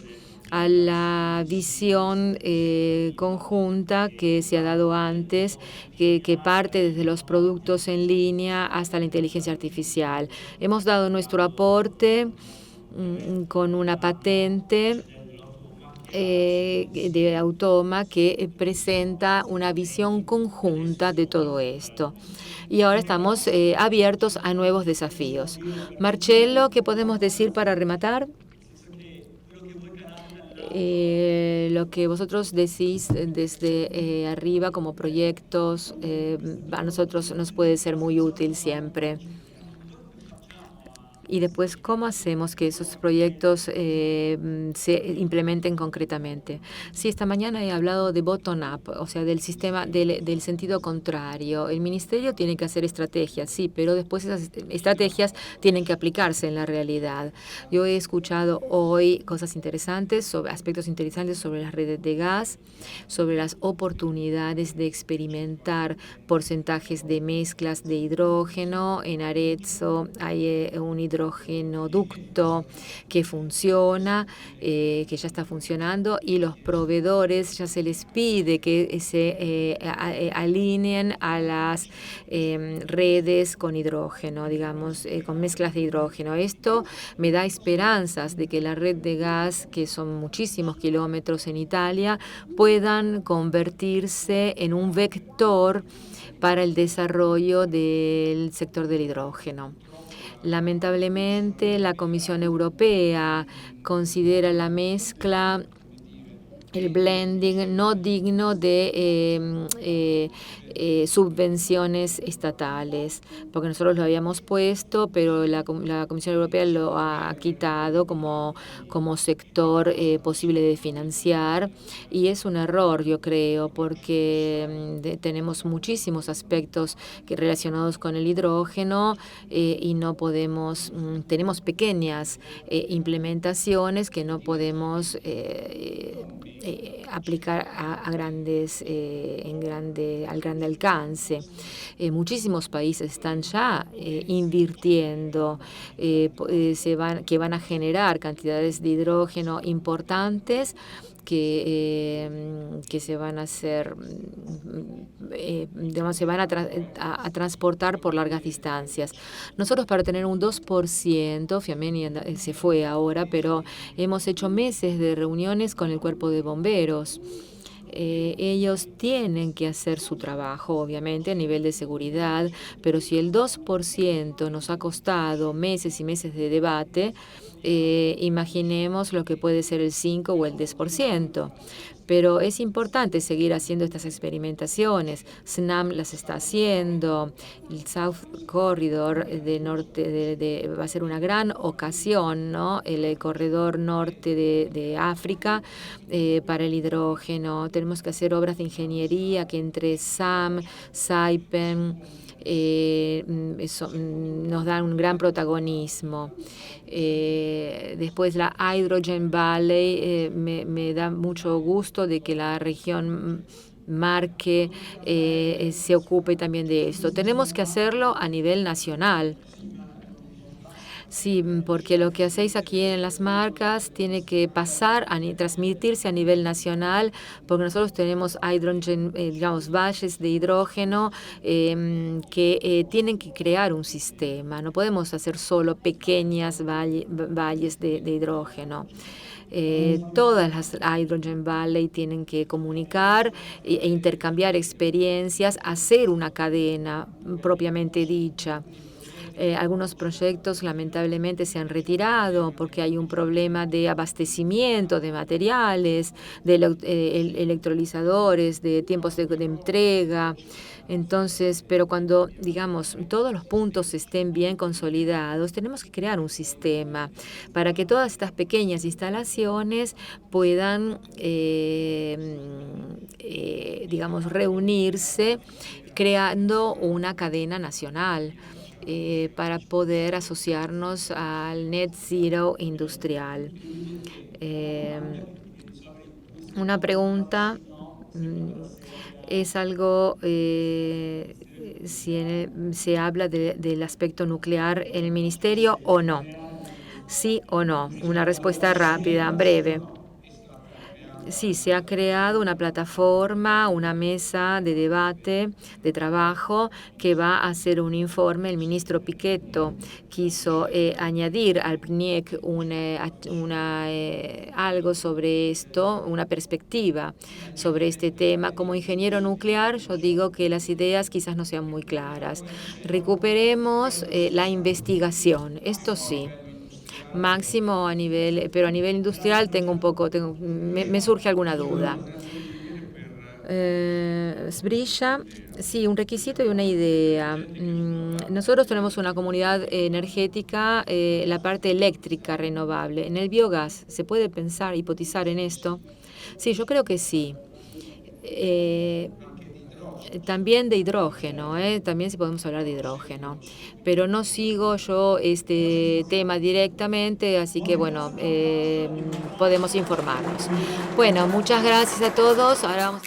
a la visión conjunta que se ha dado antes, que parte desde los productos en línea hasta la inteligencia artificial. Hemos dado nuestro aporte con una patente de Automa que presenta una visión conjunta de todo esto. Y ahora estamos abiertos a nuevos desafíos. Marcelo, ¿qué podemos decir para rematar? Lo que vosotros decís desde arriba como proyectos, a nosotros nos puede ser muy útil siempre. Y después, ¿cómo hacemos que esos proyectos se implementen concretamente? Sí, esta mañana he hablado de bottom-up, o sea, del sistema, del sentido contrario. El ministerio tiene que hacer estrategias, sí, pero después esas estrategias tienen que aplicarse en la realidad. Yo he escuchado hoy cosas interesantes, aspectos interesantes sobre las redes de gas, sobre las oportunidades de experimentar porcentajes de mezclas de hidrógeno. En Arezzo hay un hidrogenoducto que funciona, que ya está funcionando, y los proveedores ya se les pide que se alineen a las redes con hidrógeno, digamos, con mezclas de hidrógeno. Esto me da esperanzas de que la red de gas, que son muchísimos kilómetros en Italia, puedan convertirse en un vector para el desarrollo del sector del hidrógeno. Lamentablemente, la Comisión Europea considera la mezcla, el blending, no digno de subvenciones estatales, porque nosotros lo habíamos puesto, pero la Comisión Europea lo ha quitado como sector posible de financiar, y es un error, yo creo, porque tenemos muchísimos aspectos relacionados con el hidrógeno y no podemos, tenemos pequeñas implementaciones que no podemos aplicar al grande alcance. Muchísimos países están ya invirtiendo, que van a generar cantidades de hidrógeno importantes que se van a hacer, digamos, se van a transportar por largas distancias. Nosotros, para tener un 2%, Fiameni se fue ahora, pero hemos hecho meses de reuniones con el cuerpo de bomberos. Ellos tienen que hacer su trabajo, obviamente, a nivel de seguridad, pero si el 2% nos ha costado meses y meses de debate, imaginemos lo que puede ser el 5 o el 10%. Pero es importante seguir haciendo estas experimentaciones. SNAM las está haciendo. El South Corridor de norte va a ser una gran ocasión, ¿no? El corredor norte de África para el hidrógeno. Tenemos que hacer obras de ingeniería que entre SAM, Saipem, nos dan un gran protagonismo. Después la Hydrogen Valley, me da mucho gusto de que la región Marque se ocupe también de esto. Tenemos que hacerlo a nivel nacional. Sí, porque lo que hacéis aquí en las marcas tiene que pasar transmitirse a nivel nacional, porque nosotros tenemos digamos, valles de hidrógeno que tienen que crear un sistema. No podemos hacer solo pequeñas valles de hidrógeno. Todas las Hydrogen Valley tienen que comunicar e intercambiar experiencias, hacer una cadena propiamente dicha. Algunos proyectos lamentablemente se han retirado porque hay un problema de abastecimiento de materiales, de electrolizadores, de tiempos de entrega. Entonces, pero cuando, digamos, todos los puntos estén bien consolidados, tenemos que crear un sistema para que todas estas pequeñas instalaciones puedan, digamos, reunirse creando una cadena nacional. Para poder asociarnos al net zero industrial. Una pregunta es algo, si se habla del aspecto nuclear en el ministerio o no. Sí o no. Una respuesta rápida, breve. Sí, se ha creado una plataforma, una mesa de debate, de trabajo, que va a hacer un informe. El ministro Pichetto quiso añadir al PNIEC algo sobre esto, una perspectiva sobre este tema. Como ingeniero nuclear, yo digo que las ideas quizás no sean muy claras. Recuperemos la investigación, esto sí. Máximo pero a nivel industrial me surge alguna duda. Sbrilla, sí, un requisito y una idea. Nosotros tenemos una comunidad energética, la parte eléctrica renovable. En el biogás, ¿se puede pensar, hipotizar en esto? Sí, yo creo que sí. También de hidrógeno, también sí podemos hablar de hidrógeno, pero no sigo yo este tema directamente, así que bueno, podemos informarnos. Bueno, muchas gracias a todos. Ahora vamos